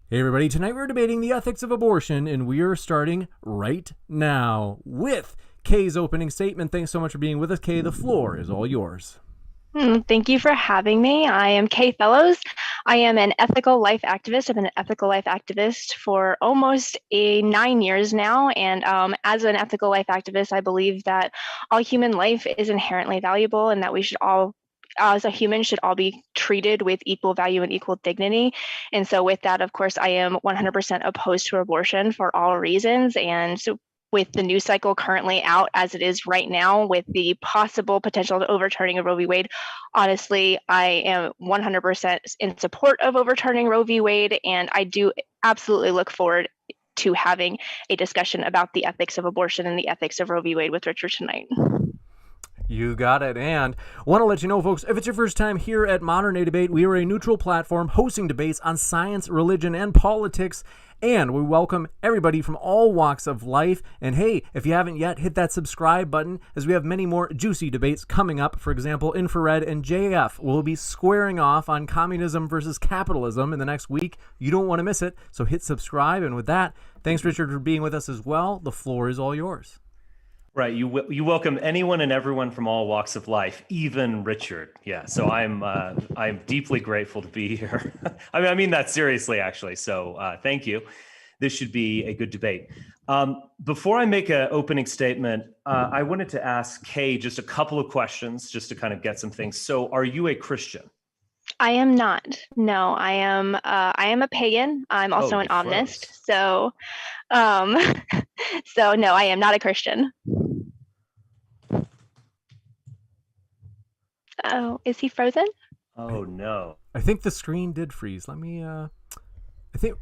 Hey everybody, tonight we're debating the ethics of abortion, and we are starting right now with Kay's opening statement. Thanks so much for being with us, Kay. The floor is all yours. Thank you for having me. I am KayFellowz. I am an ethical life activist. I've been an ethical life activist for almost 9 years now. And as an ethical life activist, I believe that all human life is inherently valuable and that we should all, as a human, should all be treated with equal value and equal dignity. And so with that, of course, I am 100% opposed to abortion for all reasons. And so with the news cycle currently out as it is right now, with the possible potential overturning of Roe v. Wade, honestly, I am 100% in support of overturning Roe v. Wade, and I do absolutely look forward to having a discussion about the ethics of abortion and the ethics of Roe v. Wade with Richard tonight. You got it. And want to let you know, folks, if it's your first time here at Modern Day Debate, we are a neutral platform hosting debates on science, religion, and politics. And we welcome everybody from all walks of life. And hey, if you haven't yet, hit that subscribe button, as we have many more juicy debates coming up. For example, Infrared and JF will be squaring off on communism versus capitalism in the next week. You don't want to miss it. So hit subscribe. And with that, thanks, Richard, for being with us as well. The floor is all yours. Right. You welcome anyone and everyone from all walks of life, even Richard. Yeah. So I'm deeply grateful to be here. I mean that seriously, actually. So thank you. This should be a good debate. Before I make an opening statement, I wanted to ask Kay just a couple of questions just to kind of get some things. So are you a Christian? I am not. No, I am. I am a pagan. I'm also an You omnist. froze. So, um, so no, I am not a Christian. Oh, is he frozen? Oh no. I think the screen did freeze. Let me, I think,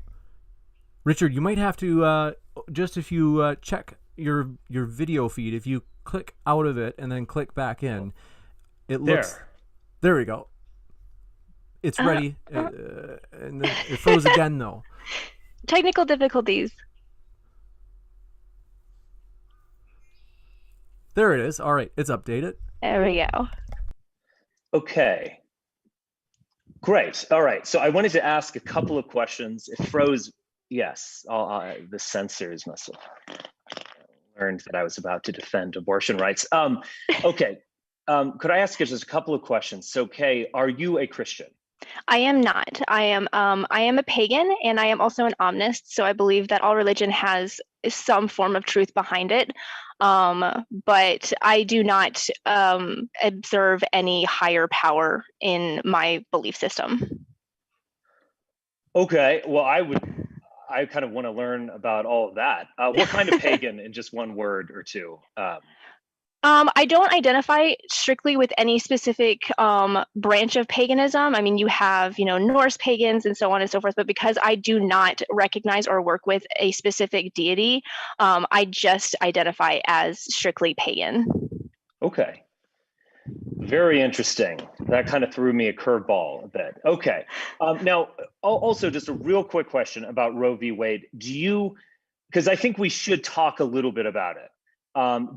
Richard, you might have to, just if you check your video feed, if you click out of it and then click back in, it looks, there we go. It's ready. And then it froze again, though. Technical difficulties. There it is. All right, it's updated. There we go. Okay. Great. All right. So I wanted to ask a couple of questions. It froze. Yes. The censors must have learned that I was about to defend abortion rights. Okay. Could I ask you just a couple of questions? So, Kay, are you a Christian? I am not. I am a pagan and I am also an omnist. So I believe that all religion has some form of truth behind it. But I do not observe any higher power in my belief system. Okay. Well, I kind of want to learn about all of that. What kind of pagan in just one word or two? I don't identify strictly with any specific branch of paganism. I mean, you have, Norse pagans and so on and so forth, but because I do not recognize or work with a specific deity, I just identify as strictly pagan. Okay. Very interesting. That kind of threw me a curveball a bit. Okay. Now, also just a real quick question about Roe v. Wade. Because I think we should talk a little bit about it.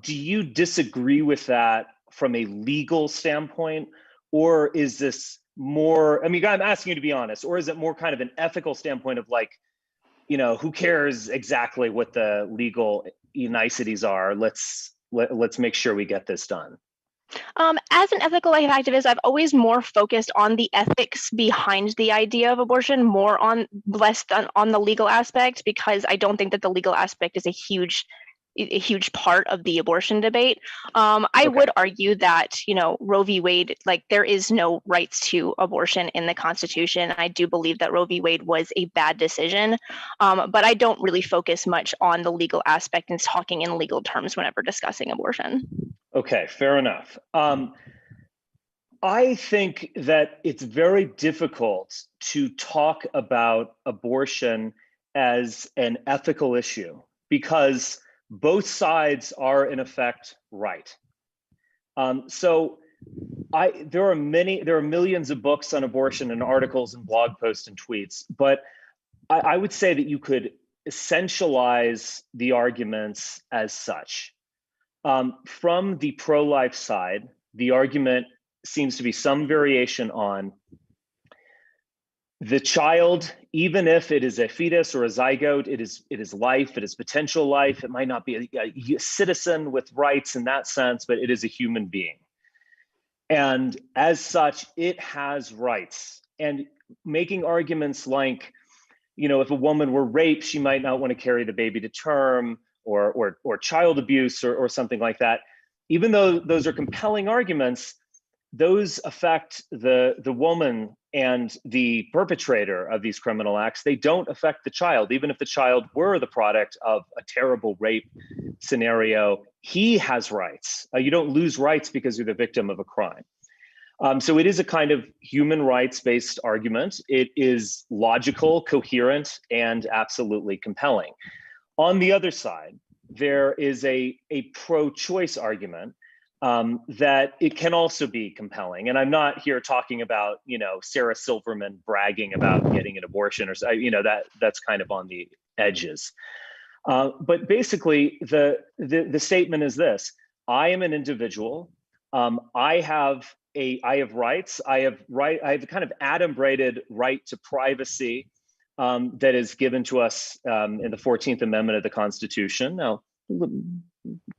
Do you disagree with that from a legal standpoint, or is this more, I mean, I'm asking you to be honest, or is it more kind of an ethical standpoint of like, who cares exactly what the legal niceties are? Let's make sure we get this done. As an ethical life activist, I've always more focused on the ethics behind the idea of abortion, less than on the legal aspect, because I don't think that the legal aspect is a huge part of the abortion debate. I would argue that, Roe v. Wade, like there is no rights to abortion in the Constitution. I do believe that Roe v. Wade was a bad decision, but I don't really focus much on the legal aspect and talking in legal terms whenever discussing abortion. Okay, fair enough. I think that it's very difficult to talk about abortion as an ethical issue because both sides are in effect right. So there are millions of books on abortion and articles and blog posts and tweets, but I would say that you could essentialize the arguments as such. From the pro-life side, the argument seems to be some variation on the child, even if it is a fetus or a zygote, it is life, it is potential life. It might not be a citizen with rights in that sense, but it is a human being. And as such, it has rights. And making arguments like, if a woman were raped, she might not want to carry the baby to term, or child abuse or something like that. Even though those are compelling arguments, those affect the woman and the perpetrator of these criminal acts. They don't affect the child. Even if the child were the product of a terrible rape scenario, he has rights. You don't lose rights because you're the victim of a crime. So it is a kind of human rights-based argument. It is logical, coherent, and absolutely compelling. On the other side, there is a pro-choice argument that it can also be compelling. And I'm not here talking about, Sarah Silverman bragging about getting an abortion, or that's kind of on the edges. But basically, the statement is this: I am an individual. I have rights. I have a kind of adumbrated right to privacy that is given to us in the 14th Amendment of the Constitution. Now,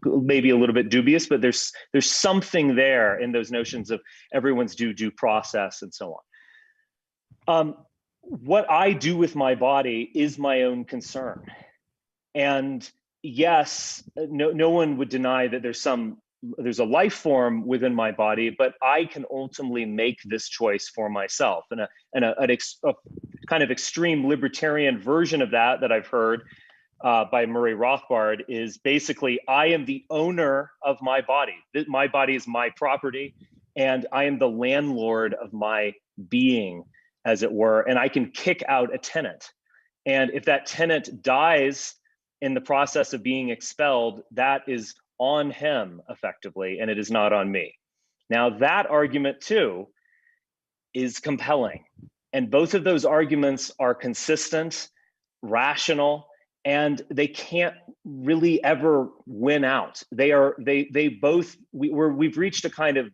maybe a little bit dubious, but there's something there in those notions of everyone's due process and so on. What I do with my body is my own concern. And yes, no one would deny that there's a life form within my body, but I can ultimately make this choice for myself. And a kind of extreme libertarian version of that I've heard by Murray Rothbard is basically, I am the owner of my body. My body is my property, and I am the landlord of my being, as it were, and I can kick out a tenant. And if that tenant dies in the process of being expelled, that is on him effectively, and it is not on me. Now, that argument too is compelling. And both of those arguments are consistent, rational, and they can't really ever win out. We've reached a kind of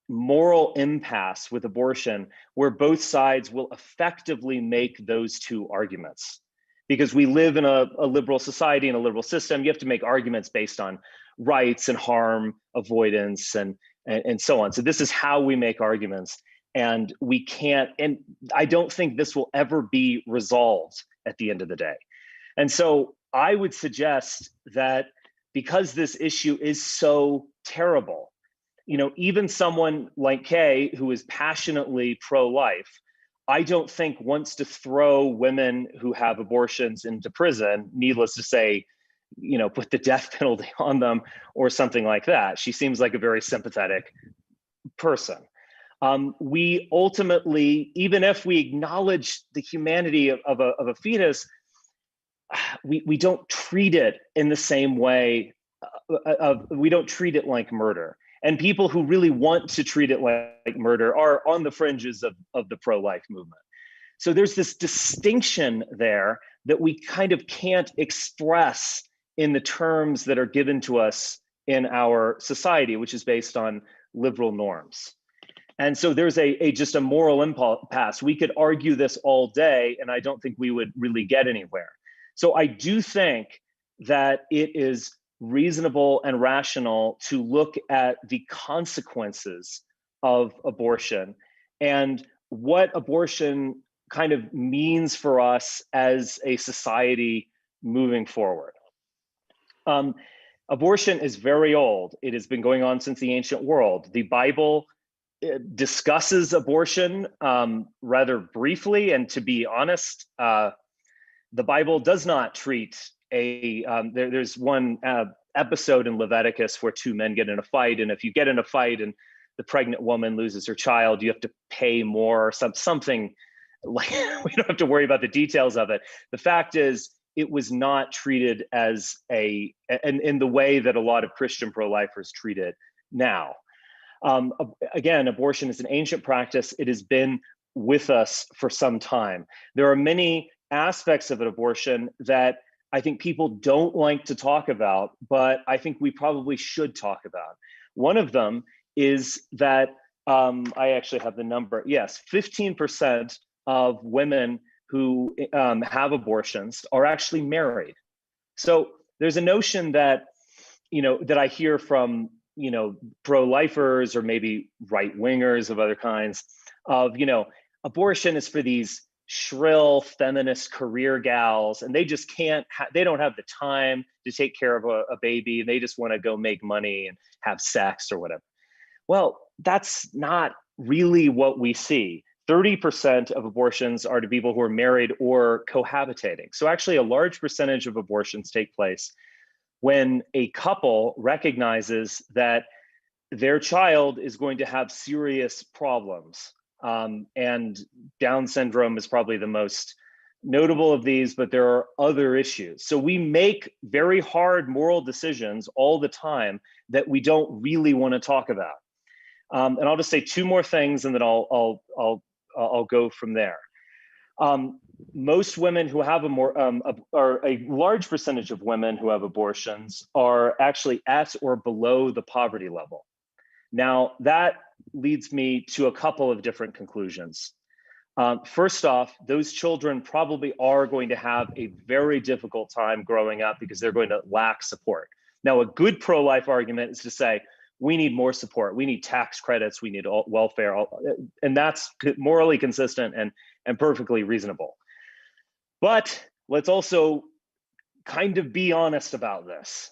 moral impasse with abortion where both sides will effectively make those two arguments. Because we live in a liberal society and a liberal system, you have to make arguments based on rights and harm avoidance and so on. So this is how we make arguments, and we can't, and I don't think this will ever be resolved at the end of the day. And so I would suggest that because this issue is so terrible, even someone like Kay, who is passionately pro-life, I don't think wants to throw women who have abortions into prison, needless to say, put the death penalty on them or something like that. She seems like a very sympathetic person. We ultimately, even if we acknowledge the humanity of a fetus, we don't treat it in the same way. We don't treat it like murder. And people who really want to treat it like murder are on the fringes of the pro-life movement. So there's this distinction there that we kind of can't express in the terms that are given to us in our society, which is based on liberal norms. And so there's just a moral impasse. We could argue this all day, and I don't think we would really get anywhere. So I do think that it is reasonable and rational to look at the consequences of abortion and what abortion kind of means for us as a society moving forward. Abortion is very old. It has been going on since the ancient world. The Bible discusses abortion rather briefly, and to be honest, the Bible does not treat there's one episode in Leviticus where two men get in a fight, and if you get in a fight and the pregnant woman loses her child, you have to pay more or something like, we don't have to worry about the details of it. The fact is, it was not treated as in the way that a lot of Christian pro-lifers treat it now. Again, abortion is an ancient practice. It has been with us for some time. There are many aspects of an abortion that I think people don't like to talk about, but I think we probably should talk about. One of them is that I actually have the number. Yes, 15% of women who have abortions are actually married. So there's a notion that, that I hear from, pro-lifers or maybe right-wingers of other kinds of, abortion is for these shrill feminist career gals, and they just they don't have the time to take care of a baby, and they just want to go make money and have sex or whatever. Well, that's not really what we see. 30% of abortions are to people who are married or cohabitating. So actually a large percentage of abortions take place when a couple recognizes that their child is going to have serious problems. And Down syndrome is probably the most notable of these, but there are other issues. So we make very hard moral decisions all the time that we don't really want to talk about. And I'll just say two more things, and then I'll go from there. Most women who have or a large percentage of women who have abortions are actually at or below the poverty level. Now, that leads me to a couple of different conclusions. First off, those children probably are going to have a very difficult time growing up because they're going to lack support. Now, a good pro-life argument is to say, we need more support. We need tax credits. We need welfare. And that's morally consistent and perfectly reasonable. But let's also kind of be honest about this.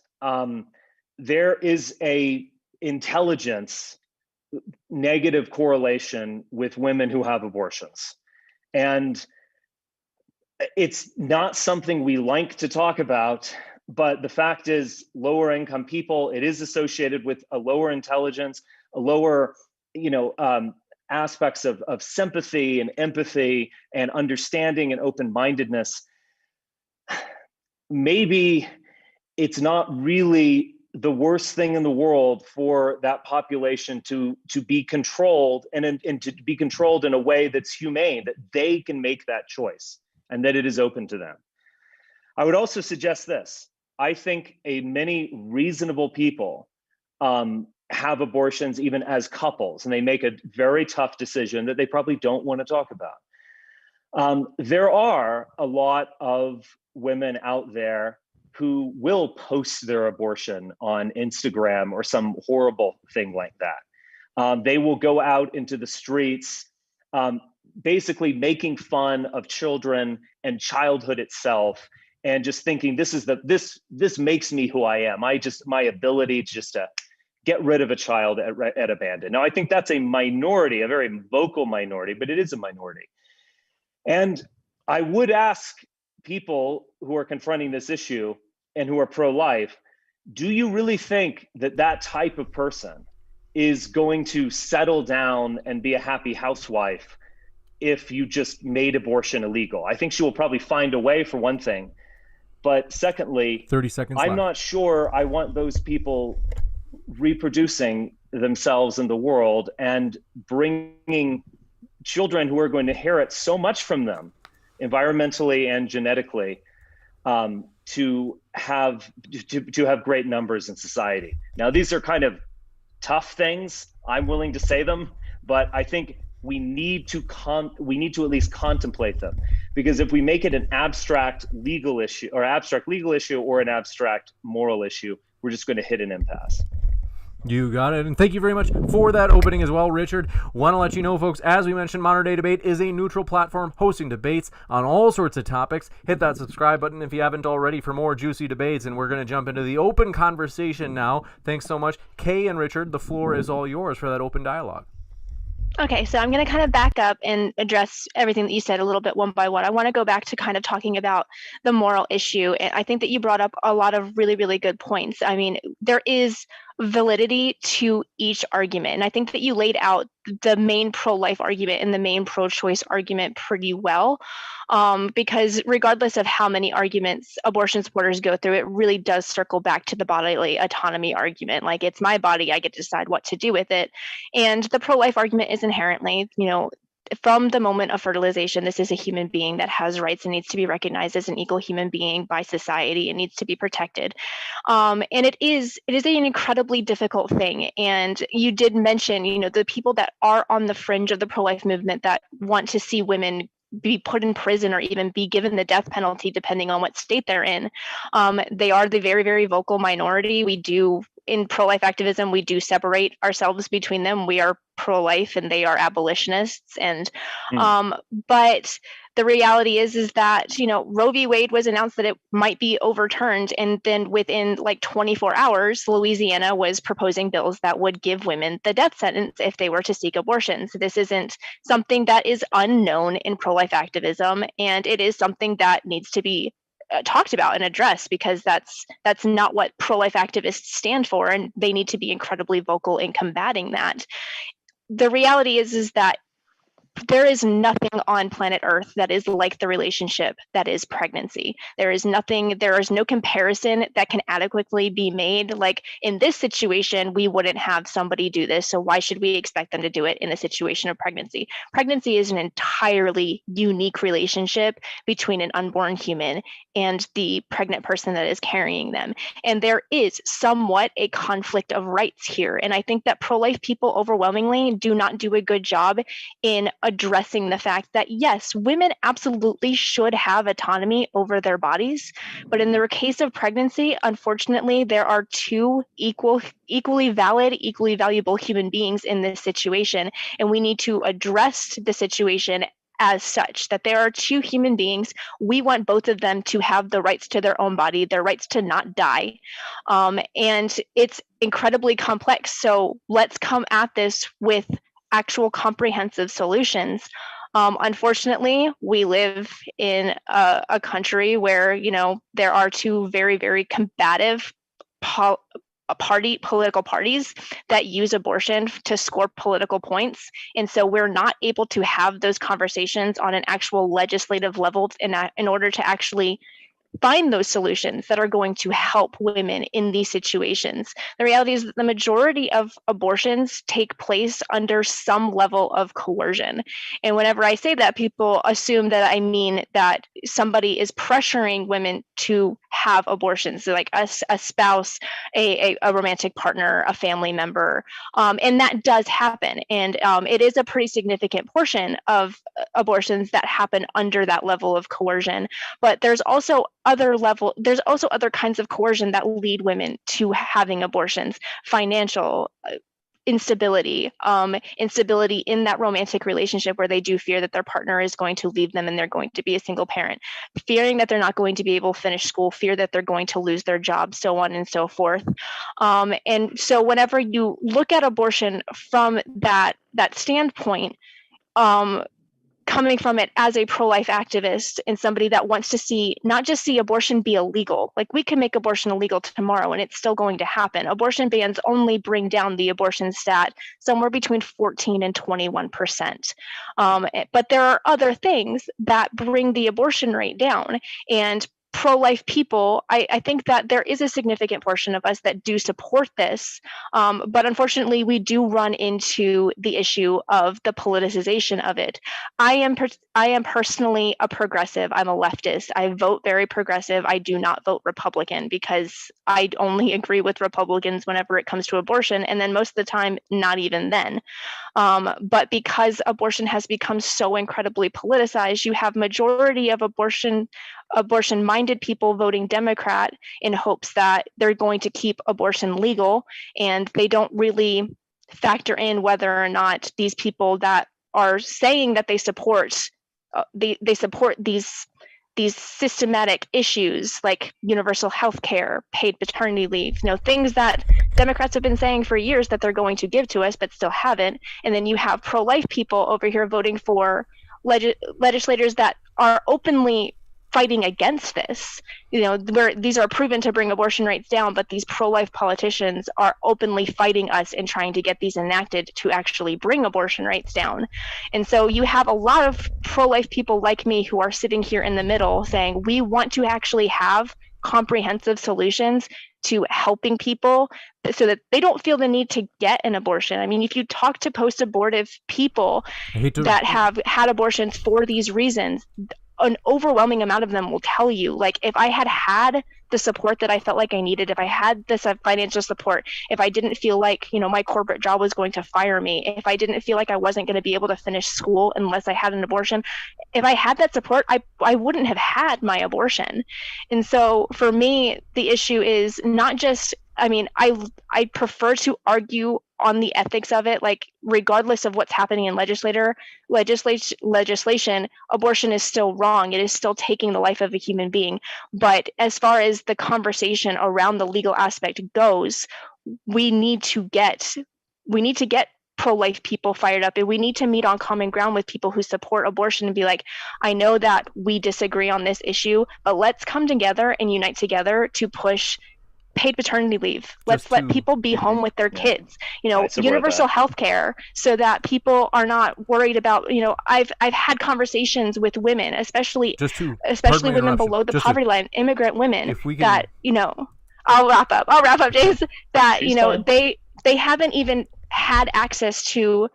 There is a intelligence negative correlation with women who have abortions. And it's not something we like to talk about, but the fact is, lower income people, it is associated with a lower intelligence, a lower, aspects of sympathy and empathy and understanding and open-mindedness. Maybe it's not really the worst thing in the world for that population to be controlled and to be controlled in a way that's humane, that they can make that choice and that it is open to them. I would also suggest this. I think many reasonable people have abortions even as couples, and they make a very tough decision that they probably don't want to talk about. There are a lot of women out there who will post their abortion on Instagram or some horrible thing like that. They will go out into the streets, basically making fun of children and childhood itself, and just thinking this makes me who I am. My ability just to get rid of a child at abandon. Now, I think that's a minority, a very vocal minority, but it is a minority. And I would ask people who are confronting this issue and who are pro-life, do you really think that that type of person is going to settle down and be a happy housewife if you just made abortion illegal? I think she will probably find a way, for one thing. But secondly, 30 seconds I'm left. not sure I want those people reproducing themselves in the world and bringing children who are going to inherit so much from them, environmentally and genetically, to have great numbers in society. Now, these are kind of tough things. I'm willing to say them, but I think we need to at least contemplate them, because if we make it an abstract legal issue or an abstract moral issue, we're just going to hit an impasse. You got it. And thank you very much for that opening as well, Richard. Want to let you know, folks, as we mentioned, Modern Day Debate is a neutral platform hosting debates on all sorts of topics. Hit that subscribe button if you haven't already for more juicy debates. And we're going to jump into the open conversation now. Thanks so much. Kay and Richard, the floor is all yours for that open dialogue. Okay, so I'm going to kind of back up and address everything that you said a little bit one by one. I want to go back to kind of talking about the moral issue. And I think that you brought up a lot of really, really good points. I mean, there is validity to each argument. And I think that you laid out the main pro-life argument and the main pro-choice argument pretty well. Because regardless of how many arguments abortion supporters go through, it really does circle back to the bodily autonomy argument. Like, it's my body, I get to decide what to do with it. And the pro-life argument is inherently, from the moment of fertilization, this is a human being that has rights and needs to be recognized as an equal human being by society and needs to be protected. And it is an incredibly difficult thing. And you did mention, the people that are on the fringe of the pro-life movement that want to see women be put in prison or even be given the death penalty, depending on what state they're in. They are the very, very vocal minority. In pro-life activism, we do separate ourselves between them. We are pro-life and they are abolitionists. And but the reality is that, Roe v. Wade was announced that it might be overturned. And then within like 24 hours, Louisiana was proposing bills that would give women the death sentence if they were to seek abortions. This isn't something that is unknown in pro-life activism, and it is something that needs to be talked about and addressed, because that's not what pro-life activists stand for, and they need to be incredibly vocal in combating that. The reality is that there is nothing on planet Earth that is like the relationship that is pregnancy. There is no comparison that can adequately be made. Like in this situation, we wouldn't have somebody do this, so why should we expect them to do it in a situation of pregnancy? Pregnancy is an entirely unique relationship between an unborn human and the pregnant person that is carrying them. And there is somewhat a conflict of rights here. And I think that pro-life people overwhelmingly do not do a good job in addressing the fact that, yes, women absolutely should have autonomy over their bodies. But in the case of pregnancy, unfortunately, there are two equally valid, equally valuable human beings in this situation. And we need to address the situation as such, that there are two human beings. We want both of them to have the rights to their own body, their rights to not die. And it's incredibly complex. So let's come at this with actual comprehensive solutions. Unfortunately, we live in a country where, there are two very, very combative political parties that use abortion to score political points. And so we're not able to have those conversations on an actual legislative level in order to actually find those solutions that are going to help women in these situations. The reality is that the majority of abortions take place under some level of coercion. And whenever I say that, people assume that I mean that somebody is pressuring women to have abortions, so like a spouse, a romantic partner, a family member. And that does happen. And it is a pretty significant portion of abortions that happen under that level of coercion. But there's also other kinds of coercion that lead women to having abortions: financial instability, instability in that romantic relationship where they do fear that their partner is going to leave them and they're going to be a single parent, fearing that they're not going to be able to finish school, fear that they're going to lose their job, so on and so forth. And so whenever you look at abortion from that standpoint, coming from it as a pro-life activist and somebody that wants to not just see abortion be illegal. Like, we can make abortion illegal tomorrow and it's still going to happen. Abortion bans only bring down the abortion stat somewhere between 14 and 21%. But there are other things that bring the abortion rate down. And pro-life people, I think that there is a significant portion of us that do support this, but unfortunately we do run into the issue of the politicization of it. I am personally a progressive. I'm a leftist. I vote very progressive. I do not vote Republican because I only agree with Republicans whenever it comes to abortion, and then most of the time, not even then. But because abortion has become so incredibly politicized, you have majority of abortion-minded people voting Democrat in hopes that they're going to keep abortion legal, and they don't really factor in whether or not these people that are saying that they support these systematic issues like universal health care, paid paternity leave, things that Democrats have been saying for years that they're going to give to us but still haven't. And then you have pro-life people over here voting for legislators that are openly fighting against this, where these are proven to bring abortion rates down, but these pro-life politicians are openly fighting us and trying to get these enacted to actually bring abortion rates down. And so you have a lot of pro-life people like me who are sitting here in the middle saying, we want to actually have comprehensive solutions to helping people so that they don't feel the need to get an abortion. I mean, if you talk to post-abortive people that have had abortions for these reasons, an overwhelming amount of them will tell you, like, if I had the support that I felt like I needed, if I had this financial support, if I didn't feel like, my corporate job was going to fire me, if I didn't feel like I wasn't going to be able to finish school unless I had an abortion, if I had that support, I wouldn't have had my abortion. And so for me, the issue is not just, I prefer to argue on the ethics of it, like regardless of what's happening in legislation, abortion is still wrong. It is still taking the life of a human being. But as far as the conversation around the legal aspect goes, we need to get pro-life people fired up, and we need to meet on common ground with people who support abortion and be like, I know that we disagree on this issue, but let's come together and unite together to push paid paternity leave. Let's let people be home with their kids, universal health care, so that people are not worried about, I've had conversations with women, especially women below the poverty line, immigrant women, that, I'll wrap up, James, that, they haven't even had access to,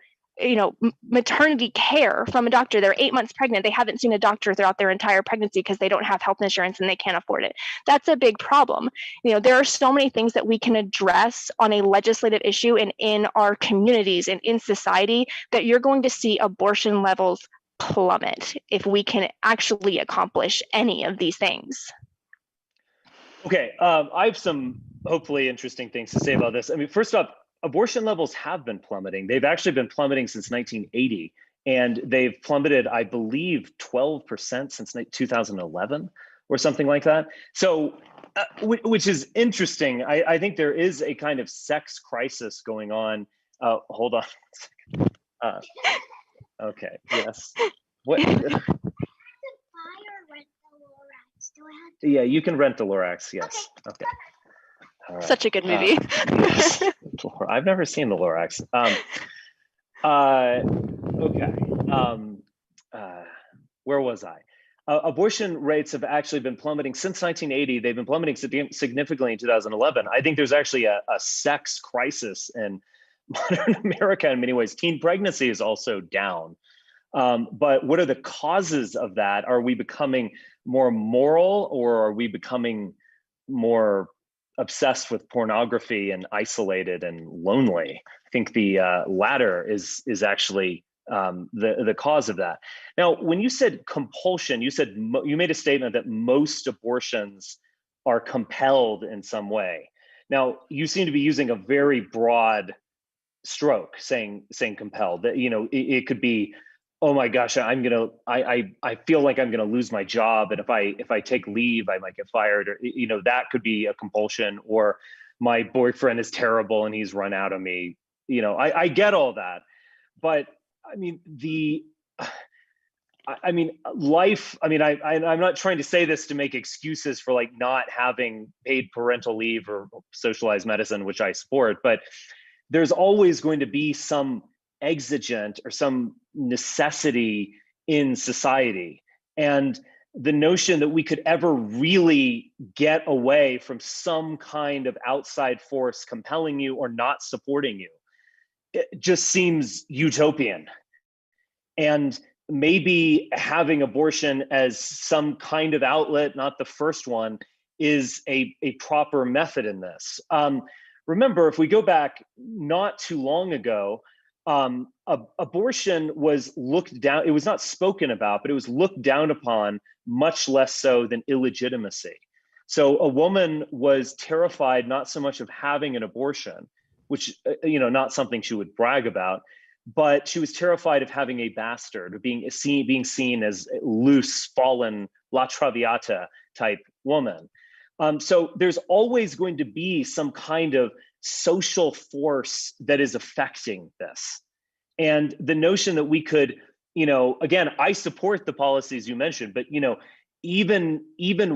maternity care from a doctor. They're 8 months pregnant. They haven't seen a doctor throughout their entire pregnancy because they don't have health insurance and they can't afford it. That's a big problem. There are so many things that we can address on a legislative issue and in our communities and in society that you're going to see abortion levels plummet if we can actually accomplish any of these things. Okay, I have some hopefully interesting things to say about this. First up, abortion levels have been plummeting. They've actually been plummeting since 1980, and they've plummeted, I believe, 12% since 2011 or something like that. So, which is interesting. I think there is a kind of sex crisis going on. Hold on a second. Okay, yes. What? Yeah, you can rent the Lorax, yes. Okay. Right. Such a good movie. Yes. I've never seen the Lorax. Okay. Where was I? Abortion rates have actually been plummeting since 1980. They've been plummeting significantly in 2011. I think there's actually a sex crisis in modern America in many ways. Teen pregnancy is also down. But what are the causes of that? Are we becoming more moral, or are we becoming more obsessed with pornography and isolated and lonely? I think the latter is actually the cause of that. Now, when you said compulsion, you made a statement that most abortions are compelled in some way. Now, you seem to be using a very broad stroke, saying compelled. That it could be, oh my gosh, I feel like I'm gonna lose my job, and if I take leave, I might get fired, or that could be a compulsion, or my boyfriend is terrible and he's run out of me. I get all that, but life. I'm not trying to say this to make excuses for like not having paid parental leave or socialized medicine, which I support, but there's always going to be some exigent or some necessity in society. And the notion that we could ever really get away from some kind of outside force compelling you or not supporting you, it just seems utopian. And maybe having abortion as some kind of outlet, not the first one, is a proper method in this. Remember, if we go back not too long ago, abortion was looked down. It was not spoken about, but it was looked down upon much less so than illegitimacy. So a woman was terrified not so much of having an abortion, which not something she would brag about, but she was terrified of having a bastard, or being seen as loose, fallen, La Traviata type woman. So there's always going to be some kind of social force that is affecting this. And the notion that we could, again, I support the policies you mentioned, but even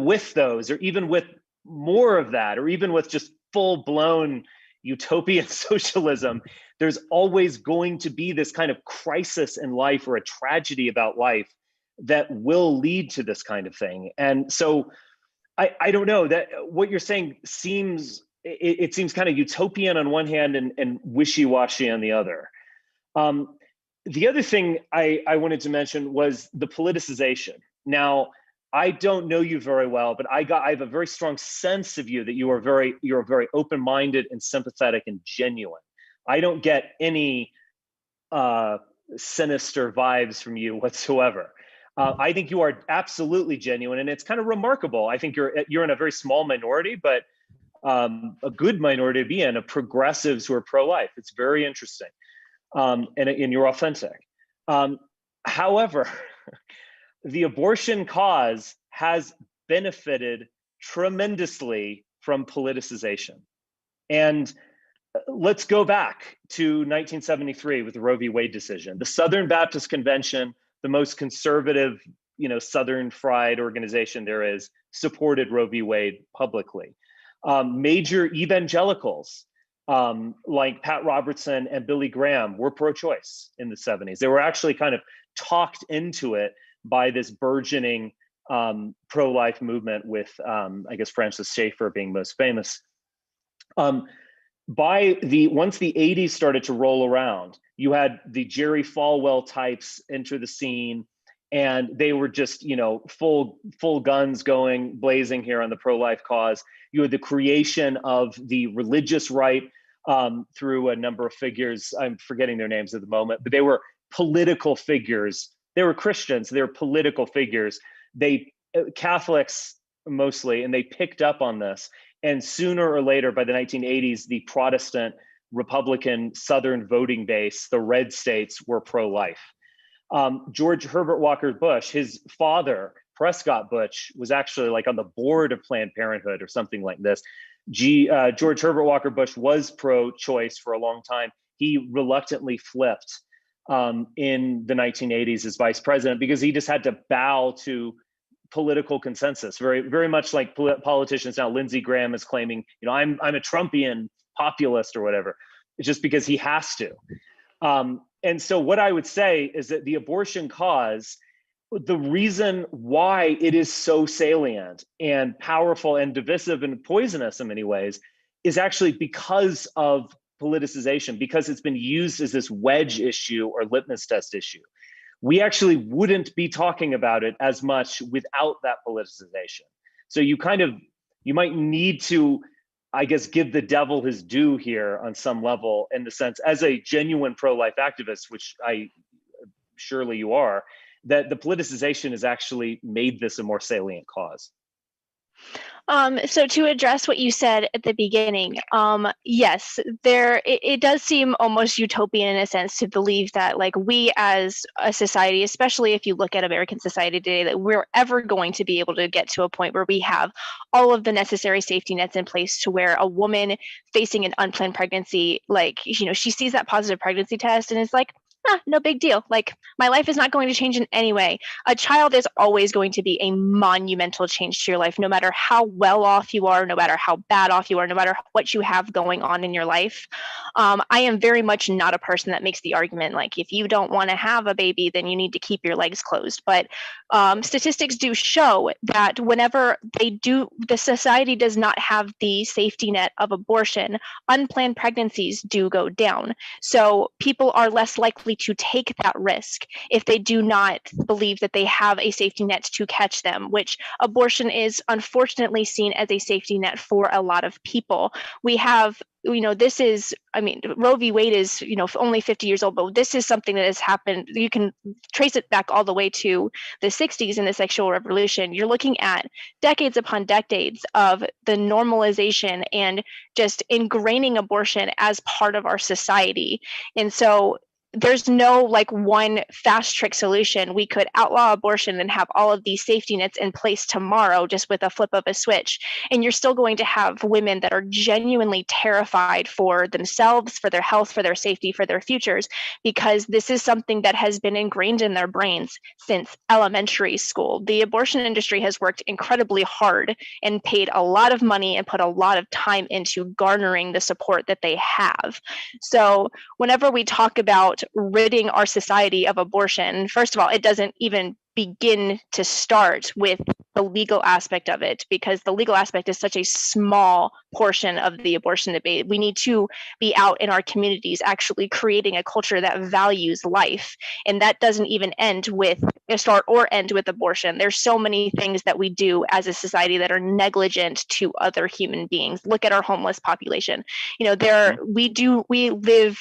with those, or even with more of that, or even with just full-blown utopian socialism, there's always going to be this kind of crisis in life, or a tragedy about life, that will lead to this kind of thing. And so I don't know, that what you're saying seems kind of utopian on one hand and wishy-washy on the other. The other thing I wanted to mention was the politicization. Now, I don't know you very well, but I have a very strong sense of you that you're very open-minded and sympathetic and genuine. I don't get any sinister vibes from you whatsoever. I think you are absolutely genuine, and it's kind of remarkable. I think you're in a very small minority, but a good minority to be in, of progressives who are pro-life. It's very interesting, and you're authentic. However, the abortion cause has benefited tremendously from politicization. And let's go back to 1973 with the Roe v. Wade decision. The Southern Baptist Convention, the most conservative, Southern fried organization there is, supported Roe v. Wade publicly. Major evangelicals like Pat Robertson and Billy Graham were pro-choice in the 70s. They were actually kind of talked into it by this burgeoning pro-life movement with, I guess, Francis Schaeffer being most famous. Once the 80s started to roll around, you had the Jerry Falwell types enter the scene, and they were just, full guns going blazing here on the pro-life cause. You had the creation of the religious right through a number of figures. I'm forgetting their names at the moment, but they were political figures. They were Christians, they were political figures. Catholics mostly, and they picked up on this. And sooner or later, by the 1980s, the Protestant Republican Southern voting base, the red states, were pro-life. George Herbert Walker Bush, his father, Prescott Bush, was actually like on the board of Planned Parenthood or something like this. George Herbert Walker Bush was pro-choice for a long time. He reluctantly flipped in the 1980s as vice president because he just had to bow to political consensus, very, very much like politicians now. Lindsey Graham is claiming, I'm a Trumpian populist or whatever. It's just because he has to. And so what I would say is that the abortion cause, the reason why it is so salient and powerful and divisive and poisonous in many ways is actually because of politicization, because it's been used as this wedge issue or litmus test issue. We actually wouldn't be talking about it as much without that politicization. So you might need to, I guess, give the devil his due here on some level, in the sense, as a genuine pro-life activist, which surely you are, that the politicization has actually made this a more salient cause. So to address what you said at the beginning, yes, it does seem almost utopian in a sense to believe that, like, we as a society, especially if you look at American society today, that we're ever going to be able to get to a point where we have all of the necessary safety nets in place to where a woman facing an unplanned pregnancy, like, she sees that positive pregnancy test and is like, no big deal. Like, my life is not going to change in any way. A child is always going to be a monumental change to your life, no matter how well off you are, no matter how bad off you are, no matter what you have going on in your life. I am very much not a person that makes the argument, like, if you don't want to have a baby, then you need to keep your legs closed. But statistics do show that whenever the society does not have the safety net of abortion, unplanned pregnancies do go down. So people are less likely to take that risk if they do not believe that they have a safety net to catch them, which abortion is unfortunately seen as a safety net for a lot of people. We have, Roe v. Wade is, only 50 years old, but this is something that has happened. You can trace it back all the way to the 60s in the sexual revolution. You're looking at decades upon decades of the normalization and just ingraining abortion as part of our society. And so there's no one fast trick solution. We could outlaw abortion and have all of these safety nets in place tomorrow just with a flip of a switch. And you're still going to have women that are genuinely terrified for themselves, for their health, for their safety, for their futures, because this is something that has been ingrained in their brains since elementary school. The abortion industry has worked incredibly hard and paid a lot of money and put a lot of time into garnering the support that they have. So whenever we talk about ridding our society of abortion, first of all, it doesn't even begin to start with the legal aspect of it, because the legal aspect is such a small portion of the abortion debate. We need to be out in our communities actually creating a culture that values life. And that doesn't even end with start or end with abortion. There's so many things that we do as a society that are negligent to other human beings. Look at our homeless population.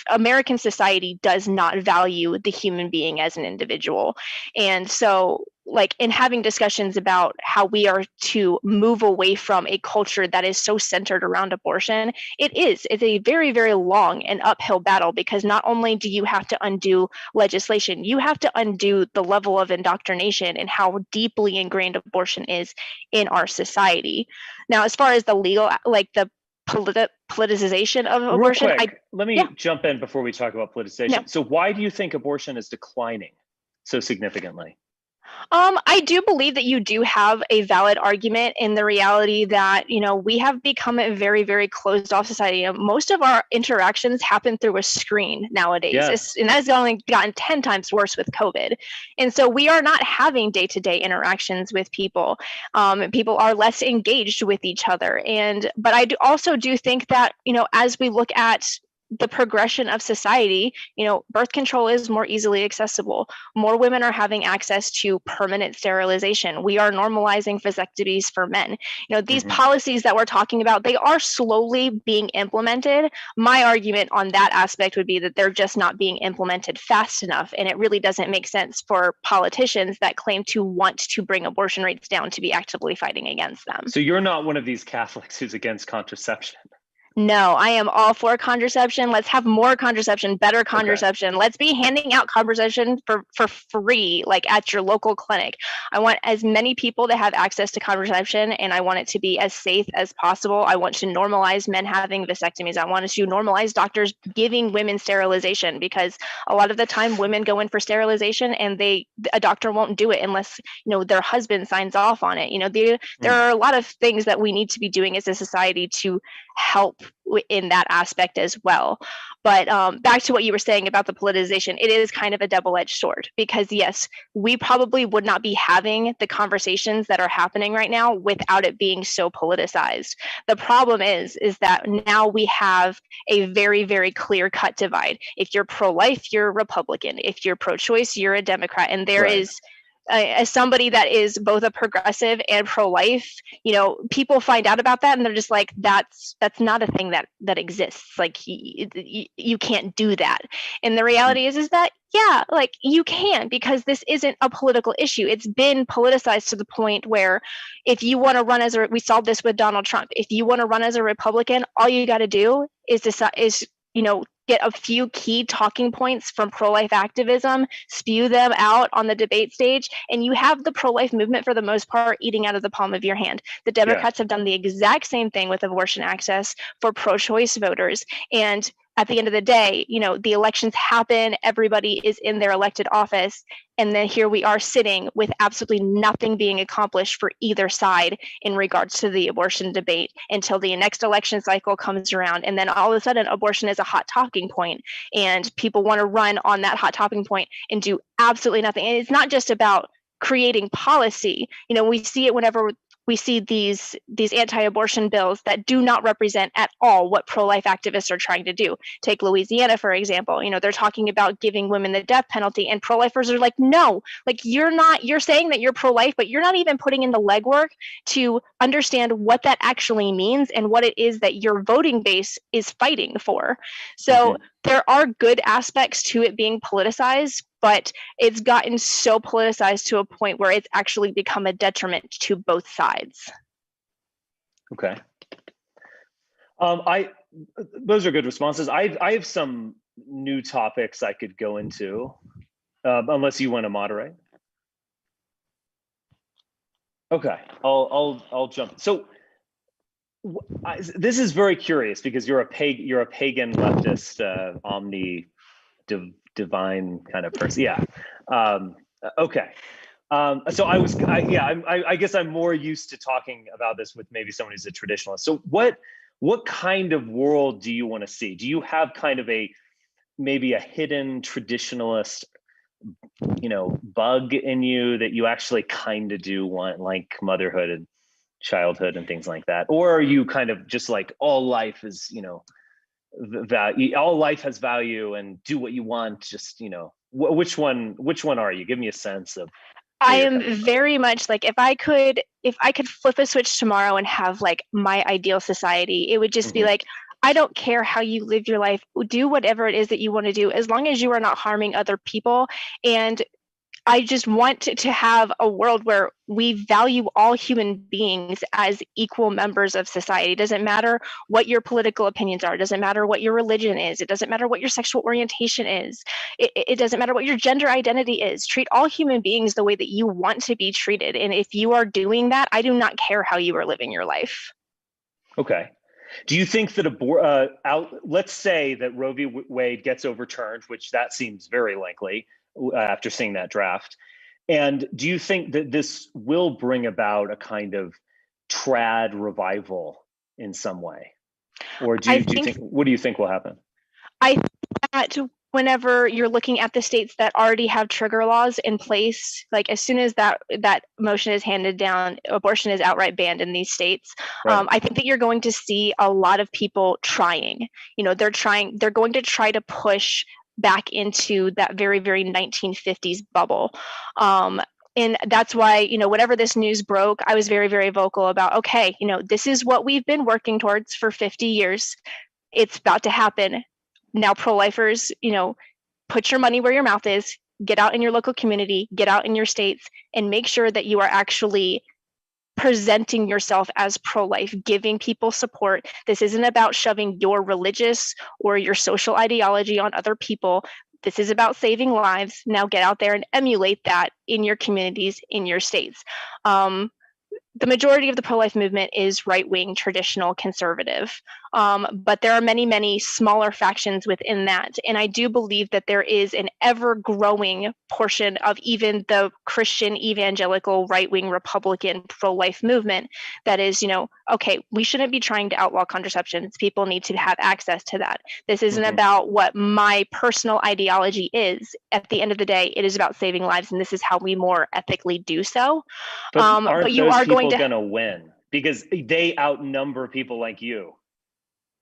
American society does not value the human being as an individual. And so, like, in having discussions about how we are to move away from a culture that is so centered around abortion, it's a very, very long and uphill battle, because not only do you have to undo legislation, you have to undo the level of indoctrination and how deeply ingrained abortion is in our society. Now, as far as the legal, like the politicization of abortion, real quick, let me jump in before we talk about politicization. No. So why do you think abortion is declining so significantly? I do believe that you do have a valid argument in the reality that, we have become a very, very closed off society. Most of our interactions happen through a screen nowadays. Yes. And that's only gotten 10 times worse with COVID. And so we are not having day-to-day interactions with people. People are less engaged with each other. But I also do think that, as we look at the progression of society, birth control is more easily accessible. More women are having access to permanent sterilization. We are normalizing vasectomies for men. These policies that we're talking about, they are slowly being implemented. My argument on that aspect would be that they're just not being implemented fast enough. And it really doesn't make sense for politicians that claim to want to bring abortion rates down to be actively fighting against them. So you're not one of these Catholics who's against contraception? No, I am all for contraception. Let's have more contraception, better contraception. Okay. Let's be handing out contraception for free, like at your local clinic. I want as many people to have access to contraception, and I want it to be as safe as possible. I want to normalize men having vasectomies. I want to normalize doctors giving women sterilization, because a lot of the time women go in for sterilization and a doctor won't do it unless their husband signs off on it. There are a lot of things that we need to be doing as a society to help in that aspect as well. But back to what you were saying about the politicization, it is kind of a double-edged sword, because yes, we probably would not be having the conversations that are happening right now without it being so politicized. The problem is that now we have a very, very clear-cut divide. If you're pro-life, you're a Republican. If you're pro-choice, you're a Democrat. And there is, as somebody that is both a progressive and pro-life, people find out about that and they're just like, that's not a thing that exists. Like you can't do that. And the reality is that, yeah, like you can, because this isn't a political issue. It's been politicized to the point where if you want to run we saw this with Donald Trump. If you want to run as a Republican, all you got to do is get a few key talking points from pro-life activism, spew them out on the debate stage, and you have the pro-life movement for the most part eating out of the palm of your hand. The Democrats have done the exact same thing with abortion access for pro-choice voters. And at the end of the day, the elections happen, everybody is in their elected office, and then here we are sitting with absolutely nothing being accomplished for either side in regards to the abortion debate until the next election cycle comes around. And then all of a sudden, abortion is a hot talking point, and people want to run on that hot talking point and do absolutely nothing. And it's not just about creating policy. We see it whenever we see these anti-abortion bills that do not represent at all what pro-life activists are trying to do. Take Louisiana, for example. They're talking about giving women the death penalty, and pro-lifers are like, no, like you're saying that you're pro-life, but you're not even putting in the legwork to understand what that actually means and what it is that your voting base is fighting for. So there are good aspects to it being politicized, but it's gotten so politicized to a point where it's actually become a detriment to both sides. Okay. Those are good responses. I have some new topics I could go into, unless you want to moderate. Okay, I'll jump. So this is very curious, because you're a pagan leftist, divine kind of person. Yeah. Okay. So I guess I'm more used to talking about this with maybe someone who's a traditionalist. So what kind of world do you want to see? Do you have kind of maybe a hidden traditionalist bug in you that you actually kind of do want, like motherhood and childhood and things like that? Or are you kind of just like, all life is, value, all life has value and do what you want, just, which one are you? Give me a sense of I am very much like, if I could flip a switch tomorrow and have like my ideal society, it would just be like, I don't care how you live your life, do whatever it is that you want to do, as long as you are not harming other people. And I just want to have a world where we value all human beings as equal members of society. It doesn't matter what your political opinions are. It doesn't matter what your religion is. It doesn't matter what your sexual orientation is. It doesn't matter what your gender identity is. Treat all human beings the way that you want to be treated. And if you are doing that, I do not care how you are living your life. Okay. Do you think that let's say that Roe v. Wade gets overturned, which that seems very likely after seeing that draft. And do you think that this will bring about a kind of trad revival in some way? Or do you think, what do you think will happen? I think that whenever you're looking at the states that already have trigger laws in place, like as soon as that motion is handed down, abortion is outright banned in these states. Right. I think that you're going to see a lot of people trying. They're going to try to push back into that very, very 1950s bubble. And that's why, whenever this news broke, I was very, very vocal about, okay, this is what we've been working towards for 50 years. It's about to happen. Now, pro-lifers, put your money where your mouth is, get out in your local community, get out in your states, and make sure that you are actually presenting yourself as pro-life, giving people support. This isn't about shoving your religious or your social ideology on other people. This is about saving lives. Now get out there and emulate that in your communities, in your states. The majority of the pro-life movement is right-wing, traditional, conservative. But there are many, many smaller factions within that. And I do believe that there is an ever-growing portion of even the Christian, evangelical, right-wing, Republican, pro-life movement that is, okay, we shouldn't be trying to outlaw contraception. People need to have access to that. This isn't about what my personal ideology is. At the end of the day, it is about saving lives, and this is how we more ethically do so. But you are going to win because they outnumber people like you.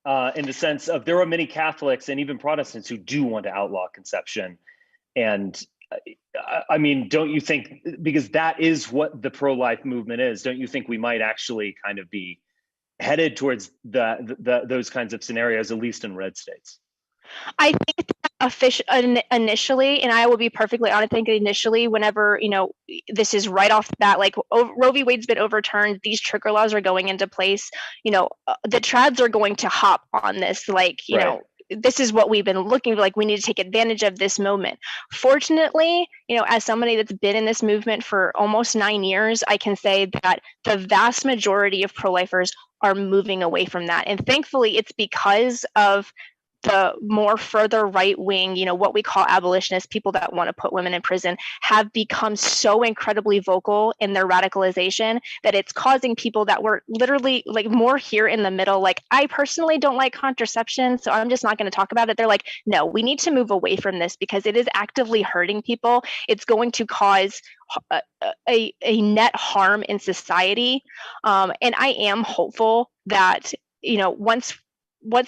In the sense of there are many Catholics and even Protestants who do want to outlaw conception. And I mean, don't you think, because that is what the pro-life movement is, don't you think we might actually kind of be headed towards those kinds of scenarios, at least in red states? I think initially, and I will be perfectly honest, I think initially, whenever, this is right off the bat, like Roe v. Wade's been overturned, these trigger laws are going into place, the trads are going to hop on this, like, this is what we've been looking for, like, we need to take advantage of this moment. Fortunately, as somebody that's been in this movement for almost 9 years, I can say that the vast majority of pro-lifers are moving away from that. And thankfully, it's because of the more further right wing, what we call abolitionists, people that want to put women in prison, have become so incredibly vocal in their radicalization that it's causing people that were literally like more here in the middle, like, I personally don't like contraception, so I'm just not going to talk about it. They're like, no, we need to move away from this because it is actively hurting people. It's going to cause a net harm in society. And I am hopeful that, once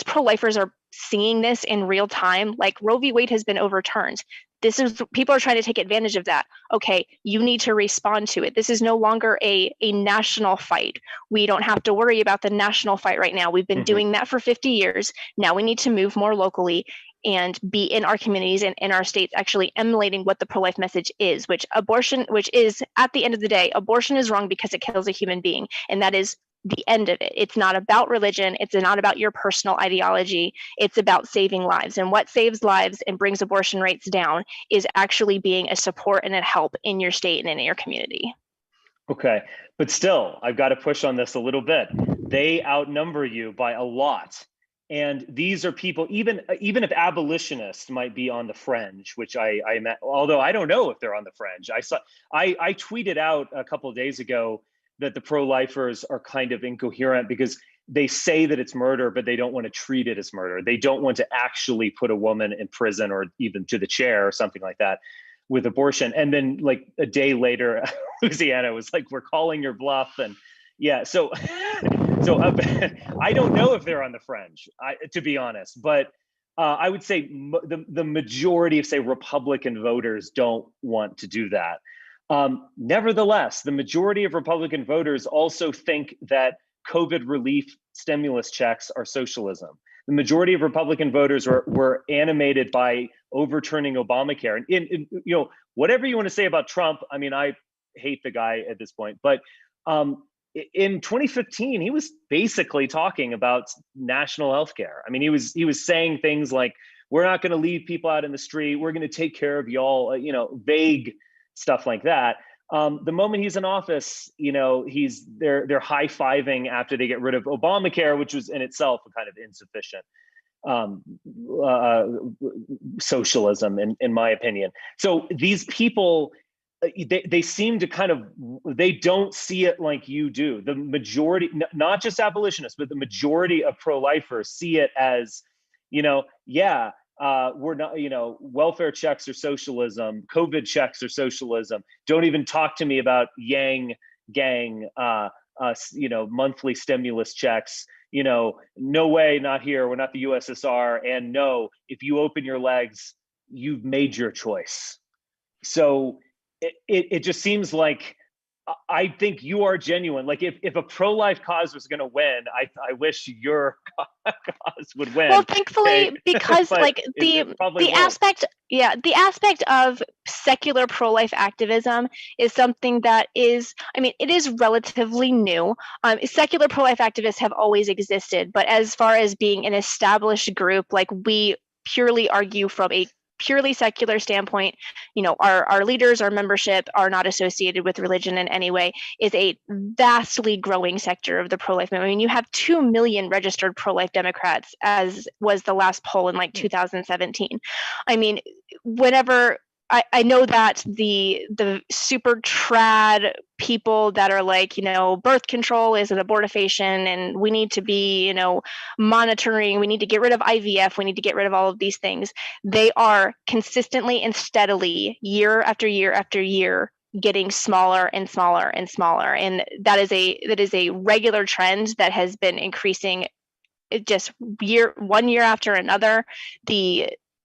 pro-lifers are seeing this in real time, like Roe v. Wade has been overturned. People are trying to take advantage of that. Okay, you need to respond to it. This is no longer a national fight. We don't have to worry about the national fight right now. We've been doing that for 50 years. Now we need to move more locally and be in our communities and in our states actually emulating what the pro-life message is, which is, at the end of the day, abortion is wrong because it kills a human being. And that is the end of it. It's not about religion. It's not about your personal ideology. It's about saving lives. And what saves lives and brings abortion rates down is actually being a support and a help in your state and in your community. Okay, but still, I've got to push on this a little bit. They outnumber you by a lot. And these are people, even if abolitionists might be on the fringe, which although I don't know if they're on the fringe. I tweeted out a couple of days ago that the pro-lifers are kind of incoherent because they say that it's murder, but they don't want to treat it as murder. They don't want to actually put a woman in prison or even to the chair or something like that. with abortion. And then like a day later, Louisiana was like, we're calling your bluff. And yeah, so I don't know if they're on the fringe, to be honest, but I would say the majority of, say, Republican voters don't want to do that. Nevertheless, the majority of Republican voters also think that COVID relief stimulus checks are socialism. The majority of Republican voters were animated by overturning Obamacare. And whatever you want to say about Trump, I mean, I hate the guy at this point, but in 2015, he was basically talking about national health care. I mean, he was saying things like, we're not going to leave people out in the street. We're going to take care of y'all, vague stuff like that. The moment he's in office, they're high-fiving after they get rid of Obamacare, which was in itself a kind of insufficient socialism, in my opinion. So these people, they seem to they don't see it like you do. The majority, not just abolitionists, but the majority of pro-lifers see it as, we're not, welfare checks are socialism, COVID checks are socialism. Don't even talk to me about Yang Gang, monthly stimulus checks. No way, not here. We're not the USSR. And no, if you open your legs, you've made your choice. So it just seems like, I think you are genuine. Like if a pro-life cause was going to win, I wish your cause would win. Well, thankfully, because like the aspect of secular pro-life activism is something that is, it is relatively new. Secular pro-life activists have always existed, but as far as being an established group, like we purely argue from a purely secular standpoint, our leaders, our membership are not associated with religion in any way, is a vastly growing sector of the pro-life movement. You have 2 million registered pro-life Democrats, as was the last poll in 2017. Whenever I know that the super trad people that are like, birth control is an abortifacient and we need to be, monitoring, we need to get rid of IVF, we need to get rid of all of these things. They are consistently and steadily, year after year after year, getting smaller and smaller and smaller. And that is a regular trend that has been increasing just one year after another.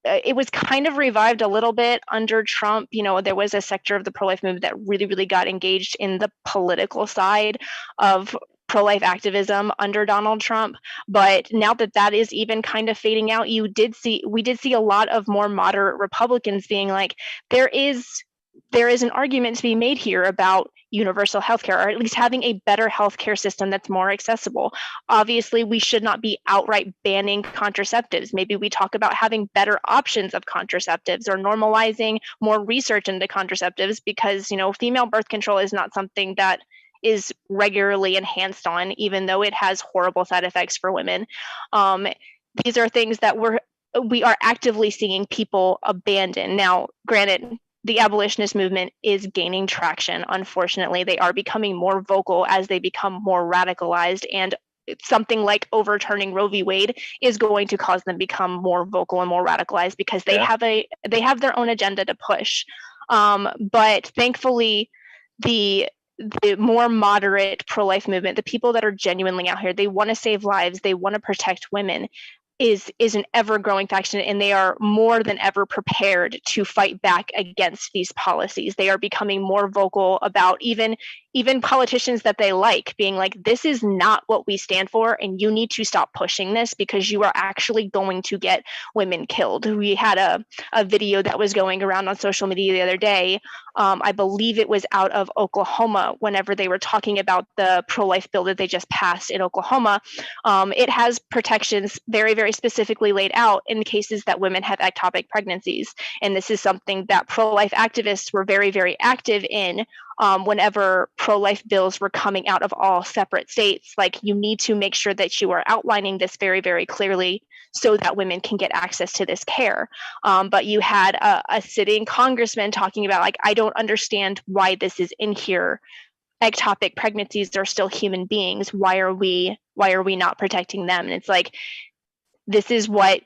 It was kind of revived a little bit under Trump. There was a sector of the pro-life movement that really, really got engaged in the political side of pro-life activism under Donald Trump. But now that is even kind of fading out, we did see a lot of more moderate Republicans being like, there is an argument to be made here about universal healthcare, or at least having a better healthcare system that's more accessible. Obviously, we should not be outright banning contraceptives. Maybe we talk about having better options of contraceptives or normalizing more research into contraceptives, because, female birth control is not something that is regularly enhanced on, even though it has horrible side effects for women. These are things that we are actively seeing people abandon. Now, granted, the abolitionist movement is gaining traction. Unfortunately, they are becoming more vocal as they become more radicalized, and something like overturning Roe v. Wade is going to cause them to become more vocal and more radicalized, because they have their own agenda to push. But thankfully, the more moderate pro-life movement, the people that are genuinely out here, they want to save lives, they want to protect women, is an ever-growing faction, and they are more than ever prepared to fight back against these policies. They are becoming more vocal about even politicians that they like being like, this is not what we stand for, and you need to stop pushing this because you are actually going to get women killed. We had a video that was going around on social media the other day. I believe it was out of Oklahoma, whenever they were talking about the pro-life bill that they just passed in Oklahoma. It has protections very, very specifically laid out in cases that women have ectopic pregnancies. And this is something that pro-life activists were very, very active in whenever pro-life bills were coming out of all separate states. Like, you need to make sure that you are outlining this very, very clearly so that women can get access to this care. But you had a sitting congressman talking about, like, I don't understand why this is in here. Ectopic pregnancies are still human beings. Why are we not protecting them? And it's like, this is what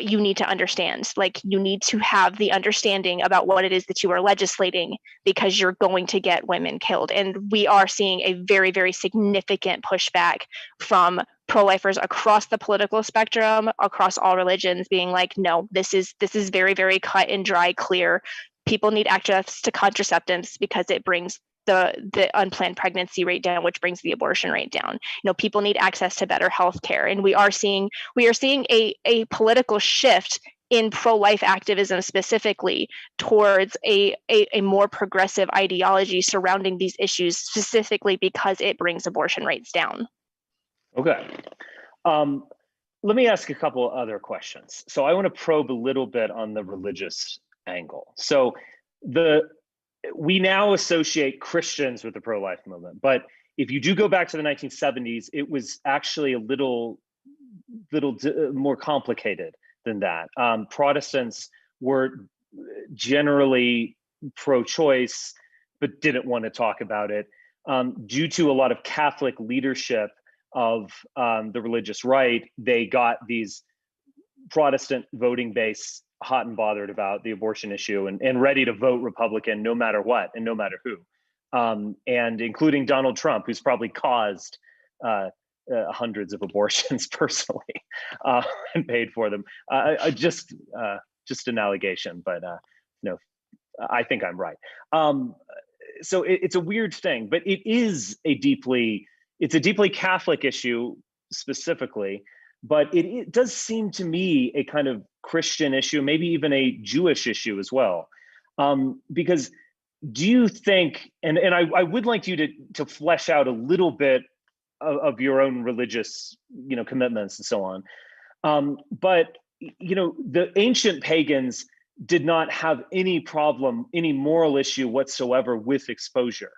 you need to understand. Like, you need to have the understanding about what it is that you are legislating, because you're going to get women killed. And we are seeing a very, very significant pushback from pro-lifers across the political spectrum, across all religions, being like, no, this is very, very cut and dry, clear. People need access to contraceptives because it brings the unplanned pregnancy rate down, which brings the abortion rate down. People need access to better health care. And we are seeing a political shift in pro-life activism specifically towards a more progressive ideology surrounding these issues, specifically because it brings abortion rates down. Okay. Let me ask a couple other questions. So I want to probe a little bit on the religious angle. So we now associate Christians with the pro-life movement, but if you do go back to the 1970s, it was actually a little more complicated than that. Protestants were generally pro-choice, but didn't want to talk about it due to a lot of Catholic leadership of the religious right. They got these Protestant voting base hot and bothered about the abortion issue and ready to vote Republican no matter what and no matter who, and including Donald Trump, who's probably caused hundreds of abortions personally and paid for them. Just an allegation, but no, I think I'm right. So it's a weird thing, but it's a deeply Catholic issue specifically. But it does seem to me a kind of Christian issue, maybe even a Jewish issue as well. Because do you think, and I would like you to flesh out a little bit of your own religious, commitments and so on. But, the ancient pagans did not have any problem, any moral issue whatsoever with exposure.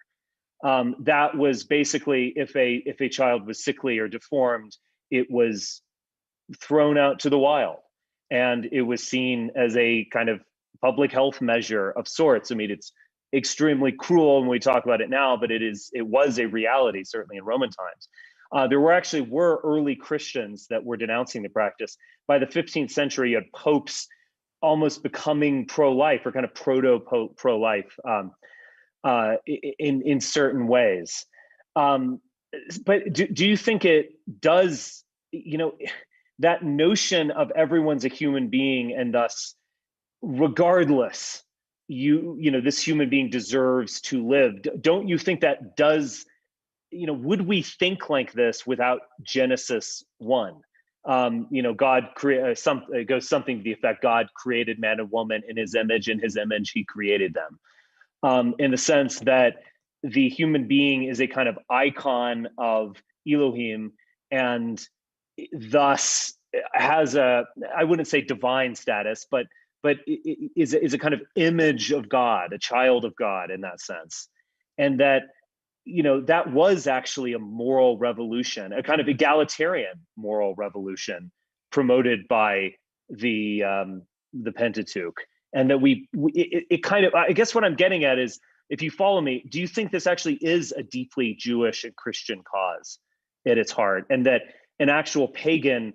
That was basically if a child was sickly or deformed, it was thrown out to the wild, and it was seen as a kind of public health measure of sorts. I mean, it's extremely cruel when we talk about it now, but it was a reality, certainly in Roman times. There were early Christians that were denouncing the practice. By the 15th century, you had popes almost becoming pro-life or kind of pro-life in certain ways. But do you think it does, that notion of everyone's a human being, and thus, regardless, this human being deserves to live. Don't you think that does, would we think like this without Genesis 1? God created it goes something to the effect, God created man and woman in his image he created them. In the sense that the human being is a kind of icon of Elohim, and thus has I wouldn't say divine status, but is a kind of image of God, a child of God in that sense. And that, that was actually a moral revolution, a kind of egalitarian moral revolution promoted by the Pentateuch. And that it kind of, I guess what I'm getting at is, if you follow me, do you think this actually is a deeply Jewish and Christian cause at its heart, and that an actual pagan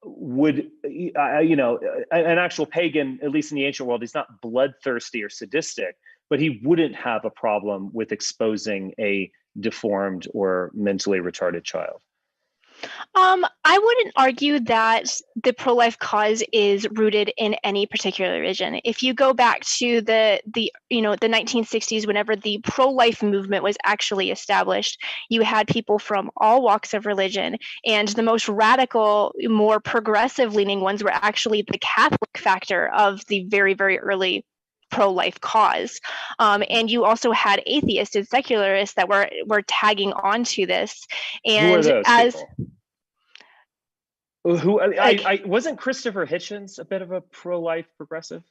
would, an actual pagan, at least in the ancient world, he's not bloodthirsty or sadistic, but he wouldn't have a problem with exposing a deformed or mentally retarded child? I wouldn't argue that the pro-life cause is rooted in any particular religion. If you go back to the 1960s, whenever the pro-life movement was actually established, you had people from all walks of religion, and the most radical, more progressive-leaning ones were actually the Catholic factor of the very, very early pro-life cause. And you also had atheists and secularists that were tagging onto this. And who are those people? Who I wasn't Christopher Hitchens a bit of a pro-life progressive?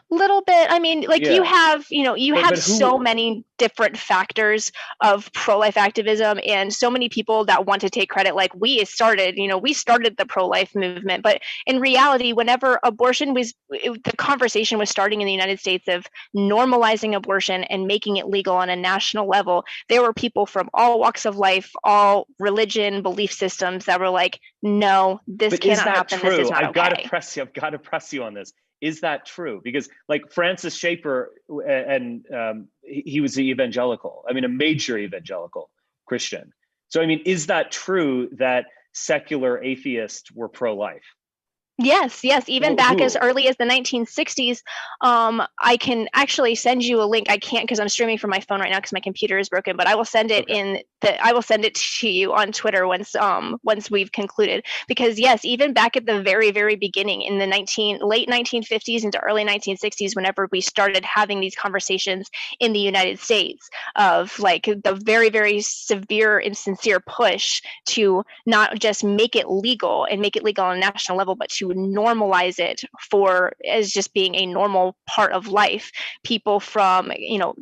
Little bit. I mean, like you Yeah. have, you have But so who? many different factors of pro-life activism and so many people that want to take credit. Like we started the pro-life movement, but in reality, whenever the conversation was starting in the United States of normalizing abortion and making it legal on a national level, there were people from all walks of life, all religion, belief systems that were like, no, this But is cannot that happen. This is true? not I've got to okay. press you. I've got to press you on this. Is that true? Because like Francis Schaeffer, and he was the evangelical. I mean, a major evangelical Christian. So I mean, is that true that secular atheists were pro-life? Yes, even back as Who? early as the 1960s. I can actually send you a link. I can't because I'm streaming from my phone right now because my computer is broken, but I will send it Okay. I will send it to you on Twitter once we've concluded. Because yes, even back at the very, very beginning in the late 1950s into early 1960s, whenever we started having these conversations in the United States of like the very, very severe and sincere push to not just make it legal and make it legal on a national level, but to normalize it as just being a normal part of life. People from,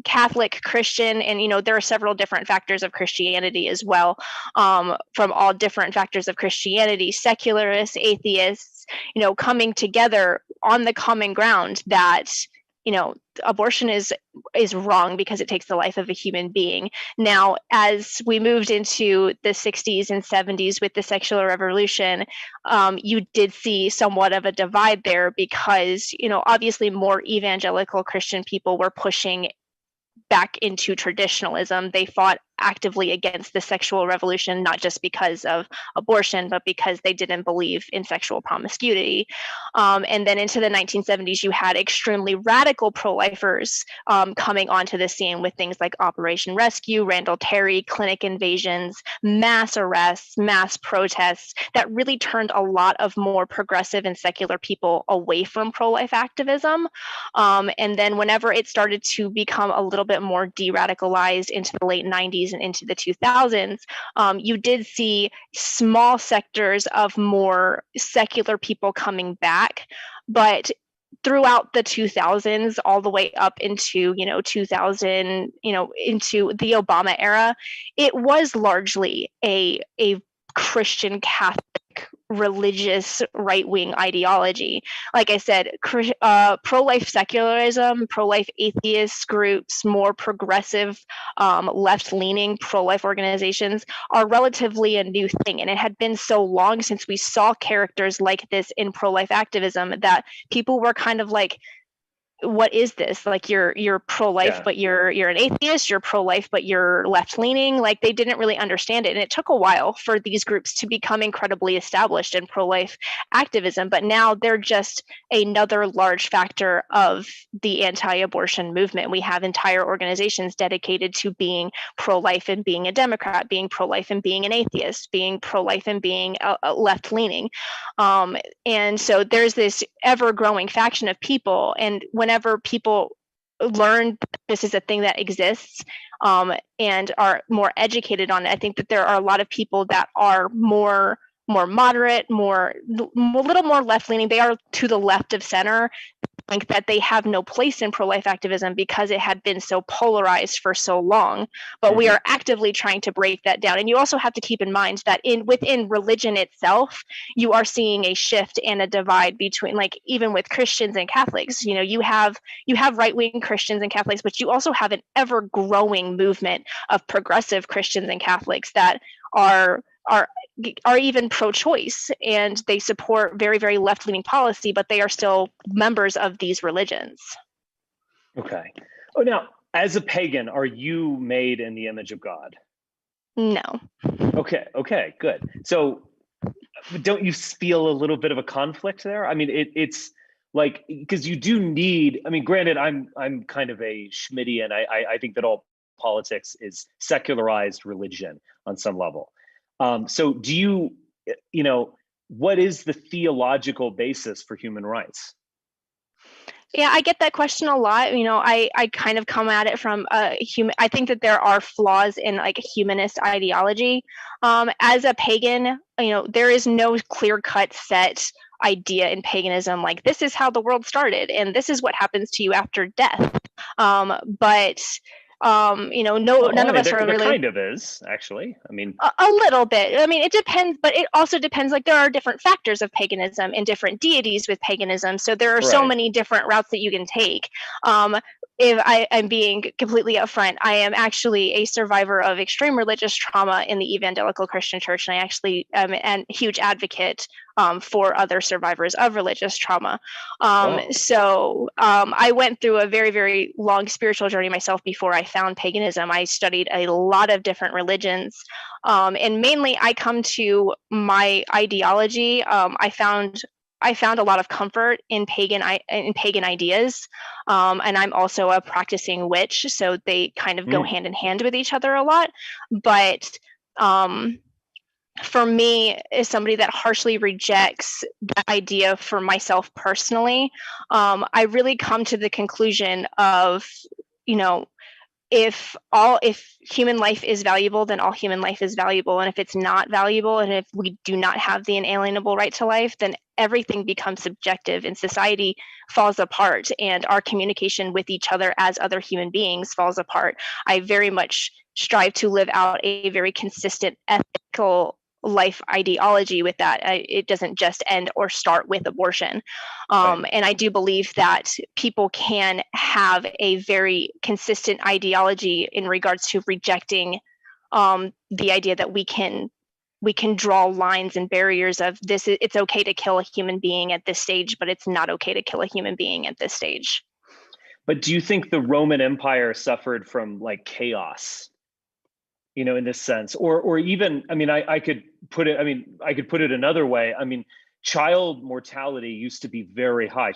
Catholic, Christian, and, there are several different factors of Christianity as well, from all different factors of Christianity, secularists, atheists, coming together on the common ground that, abortion is wrong because it takes the life of a human being. Now, as we moved into the 60s and 70s with the sexual revolution, you did see somewhat of a divide there because, obviously more evangelical Christian people were pushing back into traditionalism. They fought actively against the sexual revolution, not just because of abortion, but because they didn't believe in sexual promiscuity. And then into the 1970s, you had extremely radical pro-lifers coming onto the scene with things like Operation Rescue, Randall Terry, clinic invasions, mass arrests, mass protests that really turned a lot of more progressive and secular people away from pro-life activism. And then whenever it started to become a little bit more de-radicalized into the late 90s and into the 2000s, you did see small sectors of more secular people coming back. But throughout the 2000s, all the way up into, 2000, into the Obama era, it was largely a Christian Catholic religious right-wing ideology. Like I said, pro-life secularism, pro-life atheist groups, more progressive, left-leaning pro-life organizations are relatively a new thing. And it had been so long since we saw characters like this in pro-life activism that people were kind of like, what is this? Like you're pro-life, Yeah. but you're an atheist, you're pro-life, but you're left-leaning. Like they didn't really understand it. And it took a while for these groups to become incredibly established in pro-life activism. But now they're just another large factor of the anti-abortion movement. We have entire organizations dedicated to being pro-life and being a Democrat, being pro-life and being an atheist, being pro-life and being a left-leaning. And so there's this ever-growing faction of people. And whenever people learn this is a thing that exists, and are more educated on it, I think that there are a lot of people that are more moderate, a little more left-leaning. They are to the left of center, think that they have no place in pro-life activism because it had been so polarized for so long. But we are actively trying to break that down. And you also have to keep in mind that within religion itself, you are seeing a shift and a divide between, like, even with Christians and Catholics. You have right-wing Christians and Catholics, but you also have an ever-growing movement of progressive Christians and Catholics that are even pro-choice, and they support very, very left-leaning policy, but they are still members of these religions. Okay. Oh, now, as a pagan, are you made in the image of God? No. Okay, good. So don't you feel a little bit of a conflict there? I mean, it's like, because you do need, I mean, granted, I'm kind of a Schmittian. I think that all politics is secularized religion on some level. So do you what is the theological basis for human rights? Yeah, I get that question a lot. I kind of come at it from I think that there are flaws in like a humanist ideology. As a pagan, there is no clear-cut set idea in paganism, like this is how the world started and this is what happens to you after death. But none of us are there really. Kind of is, actually. I mean, a little bit. I mean, it depends, but it also depends. Like there are different factors of paganism and different deities with paganism. So there are so many different routes that you can take. If I'm being completely upfront, I am actually a survivor of extreme religious trauma in the evangelical Christian church, and I actually am a huge advocate for other survivors of religious trauma. So I went through a very, very long spiritual journey myself before I found paganism. I studied a lot of different religions, and mainly I come to my ideology. I found a lot of comfort in pagan ideas, and I'm also a practicing witch, so they kind of go hand in hand with each other a lot. But for me, as somebody that harshly rejects that idea for myself personally, I really come to the conclusion of, if human life is valuable, then all human life is valuable. And if it's not valuable, and if we do not have the inalienable right to life, then everything becomes subjective and society falls apart and our communication with each other as other human beings falls apart. I very much strive to live out a very consistent ethical life ideology with that. It doesn't just end or start with abortion. And I do believe that people can have a very consistent ideology in regards to rejecting the idea that we can draw lines and barriers of this. It's okay to kill a human being at this stage, but it's not okay to kill a human being at this stage. But do you think the Roman Empire suffered from like chaos? In this sense, or even, I mean, I could put it another way. I mean, child mortality used to be very high.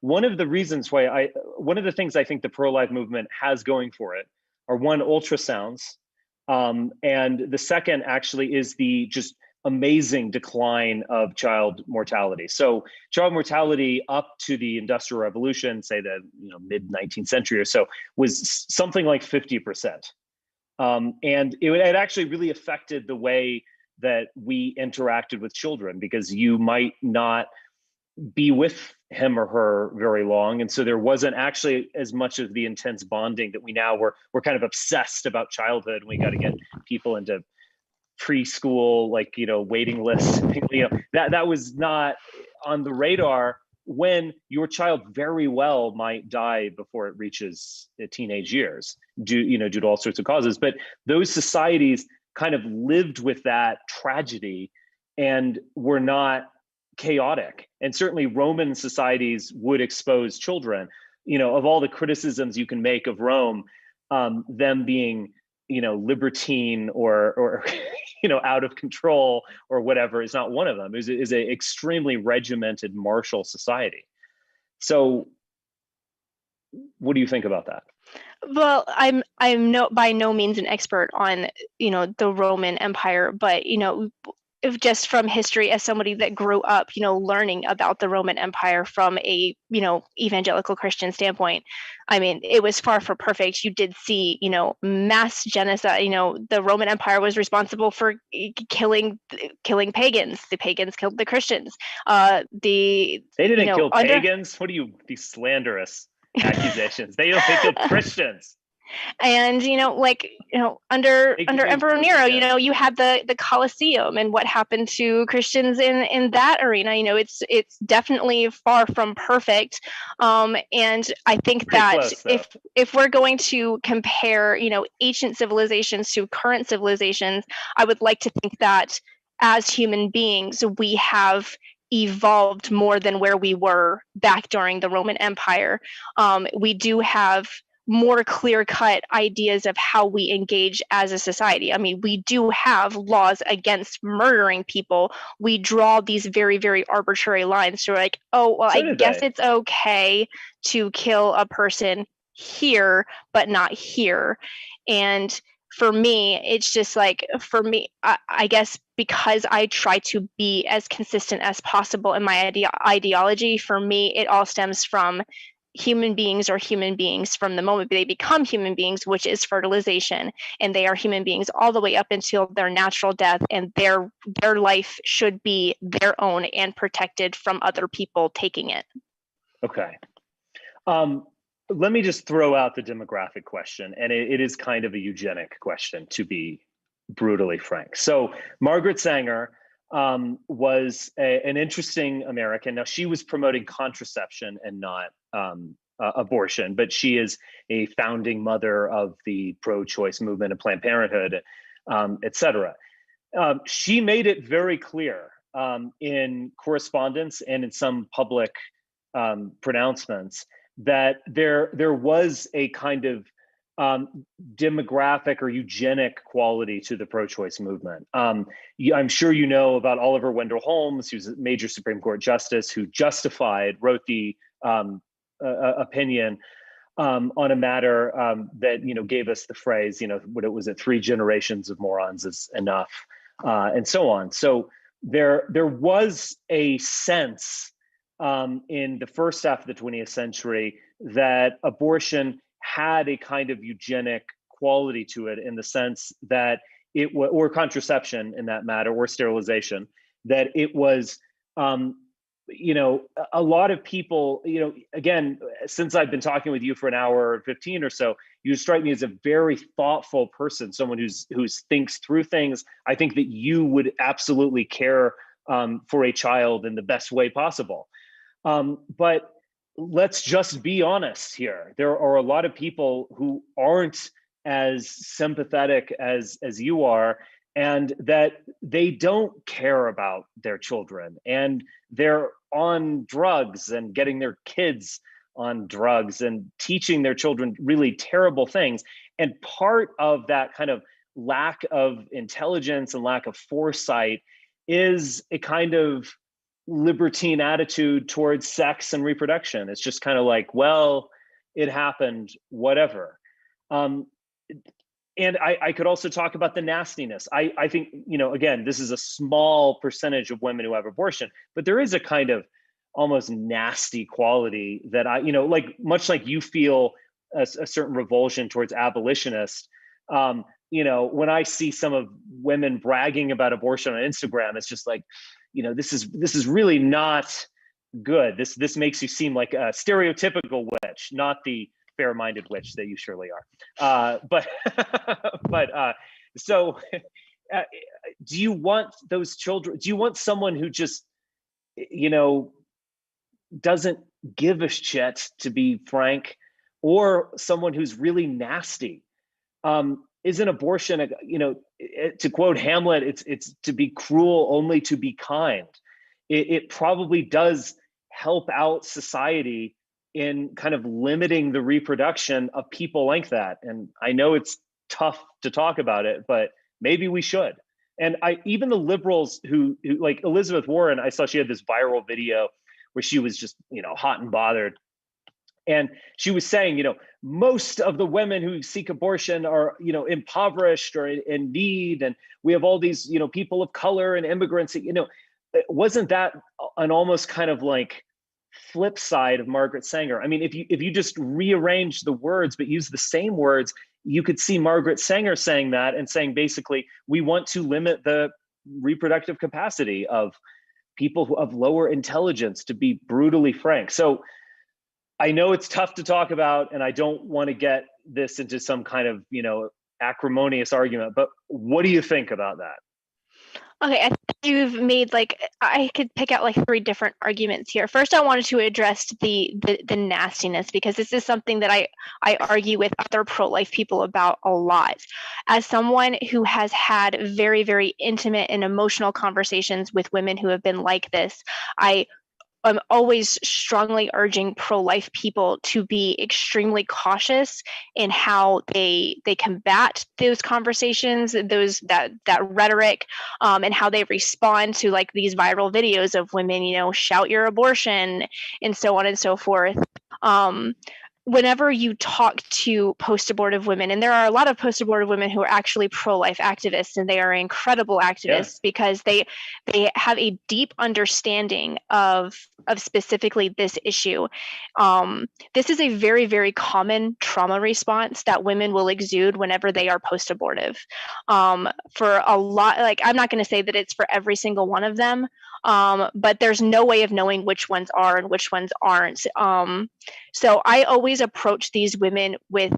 One of the things I think the pro-life movement has going for it are, one, ultrasounds, and the second actually is the just amazing decline of child mortality. So child mortality up to the Industrial Revolution, say the mid 19th century or so, was something like 50%. And it actually really affected the way that we interacted with children, because you might not be with him or her very long. And so there wasn't actually as much of the intense bonding that we're kind of obsessed about childhood. We got to get people into preschool, waiting lists. That was not on the radar, when your child very well might die before it reaches the teenage years due to all sorts of causes. But those societies kind of lived with that tragedy and were not chaotic. And certainly Roman societies would expose children. Of all the criticisms you can make of Rome, them being libertine or out of control or whatever is not one of them. Is an extremely regimented martial society. So what do you think about that? Well, I'm by no means an expert on the Roman Empire, but if just from history, as somebody that grew up learning about the Roman Empire from a evangelical Christian standpoint, I mean, it was far from perfect. You did see mass genocide. The Roman Empire was responsible for killing pagans. The pagans killed the Christians. They didn't kill pagans. What are you, these slanderous accusations? They killed Christians. And under Emperor Nero, you had the Colosseum, and what happened to Christians in that arena. It's definitely far from perfect. And I think that if we're going to compare ancient civilizations to current civilizations, I would like to think that as human beings we have evolved more than where we were back during the Roman Empire. We do have more clear-cut ideas of how we engage as a society. I mean, we do have laws against murdering people. We draw these very, very arbitrary lines. So we're like, oh, well, I guess it's okay to kill a person here, but not here. And for me, it's just like, I guess because I try to be as consistent as possible in my ideology, for me, it all stems from human beings are human beings from the moment they become human beings, which is fertilization, and they are human beings all the way up until their natural death, and their life should be their own and protected from other people taking it. Okay. Let me just throw out the demographic question, and it is kind of a eugenic question, to be brutally frank. So Margaret Sanger was an interesting American. Now, she was promoting contraception and not abortion, but she is a founding mother of the pro-choice movement and Planned Parenthood, et cetera. She made it very clear in correspondence and in some public pronouncements that there was a kind of demographic or eugenic quality to the pro-choice movement. I'm sure you know about Oliver Wendell Holmes, who's a major Supreme Court justice who wrote the opinion on a matter that gave us the phrase, what was it, 3 generations of morons is enough, and so on. So there was a sense in the first half of the 20th century that abortion had a kind of eugenic quality to it, in the sense that it was, or contraception in that matter, or sterilization, that it was, a lot of people, again, since I've been talking with you for an hour or 15 or so, you strike me as a very thoughtful person, someone who's thinks through things. I think that you would absolutely care for a child in the best way possible. But let's just be honest here. There are a lot of people who aren't as sympathetic as you are, and that they don't care about their children, and they're on drugs and getting their kids on drugs and teaching their children really terrible things. And part of that kind of lack of intelligence and lack of foresight is a kind of libertine attitude towards sex and reproduction. It's just kind of like, well, it happened, whatever. And I could also talk about the nastiness. I think, again, this is a small percentage of women who have abortion, but there is a kind of almost nasty quality that much like you feel a certain revulsion towards abolitionists. When I see some of women bragging about abortion on Instagram, it's just like, this is really not good. This makes you seem like a stereotypical witch, not the fair-minded witch that you surely are. So do you want those children? Do you want someone who just, doesn't give a shit, to be frank, or someone who's really nasty? Isn't abortion, to quote Hamlet, it's to be cruel only to be kind. It probably does help out society in kind of limiting the reproduction of people like that. And I know it's tough to talk about it, but maybe we should. And even the liberals who like Elizabeth Warren, I saw she had this viral video where she was just, hot and bothered. And she was saying, most of the women who seek abortion are, impoverished or in need. And we have all these, people of color and immigrants, wasn't that an almost kind of like flip side of Margaret Sanger? I mean, if you just rearrange the words, but use the same words, you could see Margaret Sanger saying that and saying, basically, we want to limit the reproductive capacity of people who have lower intelligence, to be brutally frank. So I know it's tough to talk about, and I don't want to get this into some kind of, acrimonious argument, but what do you think about that? Okay, I think you've made I could pick out 3 different arguments here. First, I wanted to address the nastiness, because this is something that I argue with other pro-life people about a lot. As someone who has had very, very intimate and emotional conversations with women who have been like this, I'm always strongly urging pro-life people to be extremely cautious in how they combat those conversations, that rhetoric, and how they respond to these viral videos of women, shout your abortion, and so on and so forth. whenever you talk to post-abortive women, and there are a lot of post-abortive women who are actually pro-life activists, and they are incredible activists because they have a deep understanding of specifically this issue. This is a very, very common trauma response that women will exude whenever they are post-abortive. For a lot, like, I'm not going to say that it's for every single one of them, but there's no way of knowing which ones are and which ones aren't. So I always approach these women with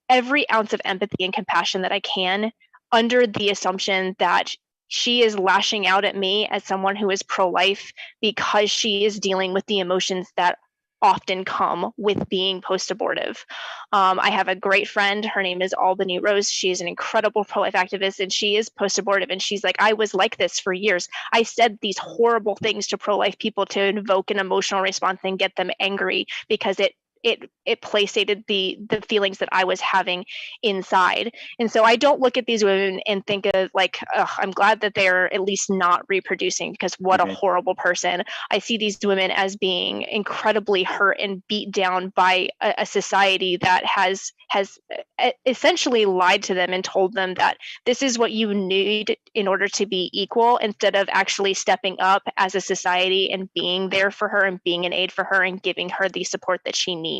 every ounce of empathy and compassion that I can, under the assumption that she is lashing out at me as someone who is pro-life because she is dealing with the emotions that often come with being post-abortive. I have a great friend. Her name is Albany Rose. She's an incredible pro-life activist, and she is post-abortive. And she's like, I was like this for years. I said these horrible things to pro-life people to invoke an emotional response and get them angry because it placated the feelings that I was having inside. And so I don't look at these women and think of like, I'm glad that they're at least not reproducing, because what a horrible person. I see these women as being incredibly hurt and beat down by a society that has essentially lied to them and told them that this is what you need in order to be equal, instead of actually stepping up as a society and being there for her and being an aid for her and giving her the support that she needs.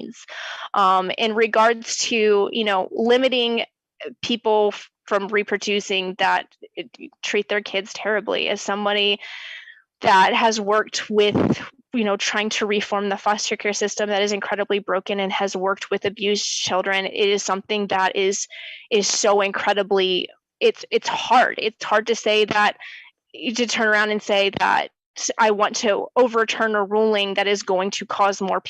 In regards to, limiting people from reproducing that treat their kids terribly, as somebody that has worked with, trying to reform the foster care system that is incredibly broken and has worked with abused children, it is something that is so incredibly, it's hard. It's hard to say that, to turn around and say that I want to overturn a ruling that is going to cause more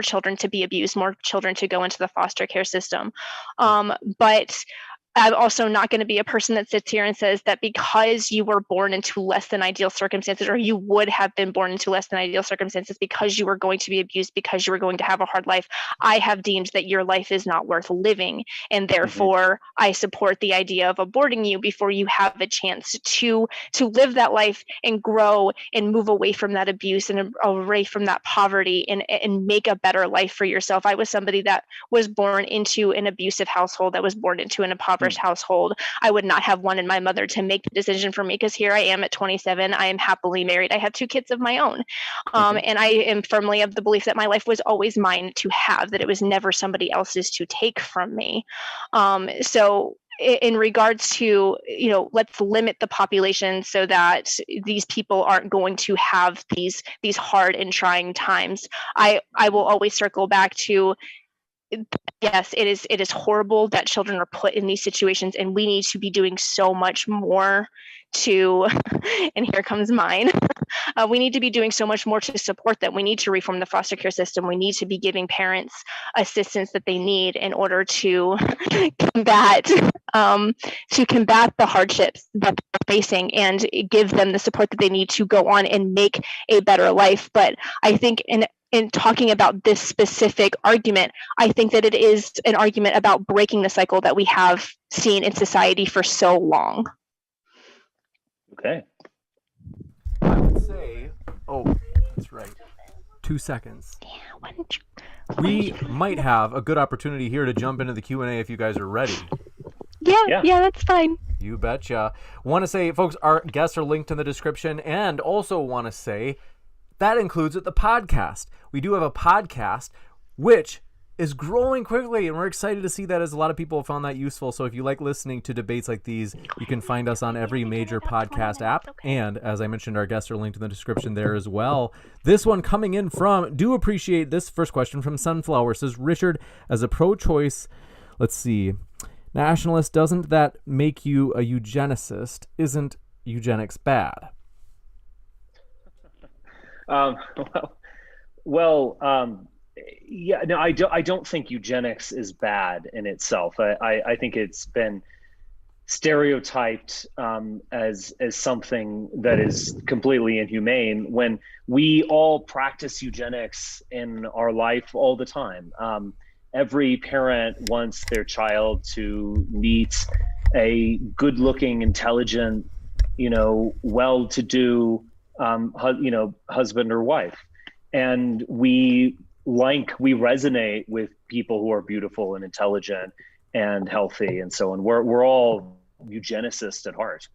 children to be abused, more children to go into the foster care system. But I'm also not going to be a person that sits here and says that because you were born into less than ideal circumstances, or you would have been born into less than ideal circumstances because you were going to be abused, because you were going to have a hard life, I have deemed that your life is not worth living. And therefore, I support the idea of aborting you before you have a chance to live that life and grow and move away from that abuse and away from that poverty and make a better life for yourself. I was somebody that was born into an abusive household, that was born into an impoverished household. I would not have wanted my mother to make the decision for me, because here I am at 27. I am happily married. I have 2 kids of my own. And I am firmly of the belief that my life was always mine to have, that it was never somebody else's to take from me. So in regards to, let's limit the population so that these people aren't going to have these hard and trying times. I will always circle back to, yes, it is horrible that children are put in these situations, and we need to be doing so much more to, and here comes mine, we need to be doing so much more to support them. We need to reform the foster care system. We need to be giving parents assistance that they need in order to combat the hardships that they're facing, and give them the support that they need to go on and make a better life. But I think in talking about this specific argument, I think that it is an argument about breaking the cycle that we have seen in society for so long. Okay. I would say, that's right. 2 seconds. We might have a good opportunity here to jump into the Q&A if you guys are ready. Yeah, that's fine. You betcha. Want to say, folks, our guests are linked in the description, and also want to say that includes the podcast. We do have a podcast, which is growing quickly, and we're excited to see that, as a lot of people have found that useful. So if you like listening to debates like these, you can find us on every major podcast app. And as I mentioned, our guests are linked in the description there as well. This one coming in from, do appreciate this first question from Sunflower, says, Richard, as a pro-choice, let's see, nationalist, doesn't that make you a eugenicist? Isn't eugenics bad? Yeah, no, I don't think eugenics is bad in itself. I think it's been stereotyped as something that is completely inhumane, when we all practice eugenics in our life all the time. Every parent wants their child to meet a good-looking, intelligent, well-to-do, husband or wife. And we we resonate with people who are beautiful and intelligent and healthy and so on. We're all eugenicists at heart.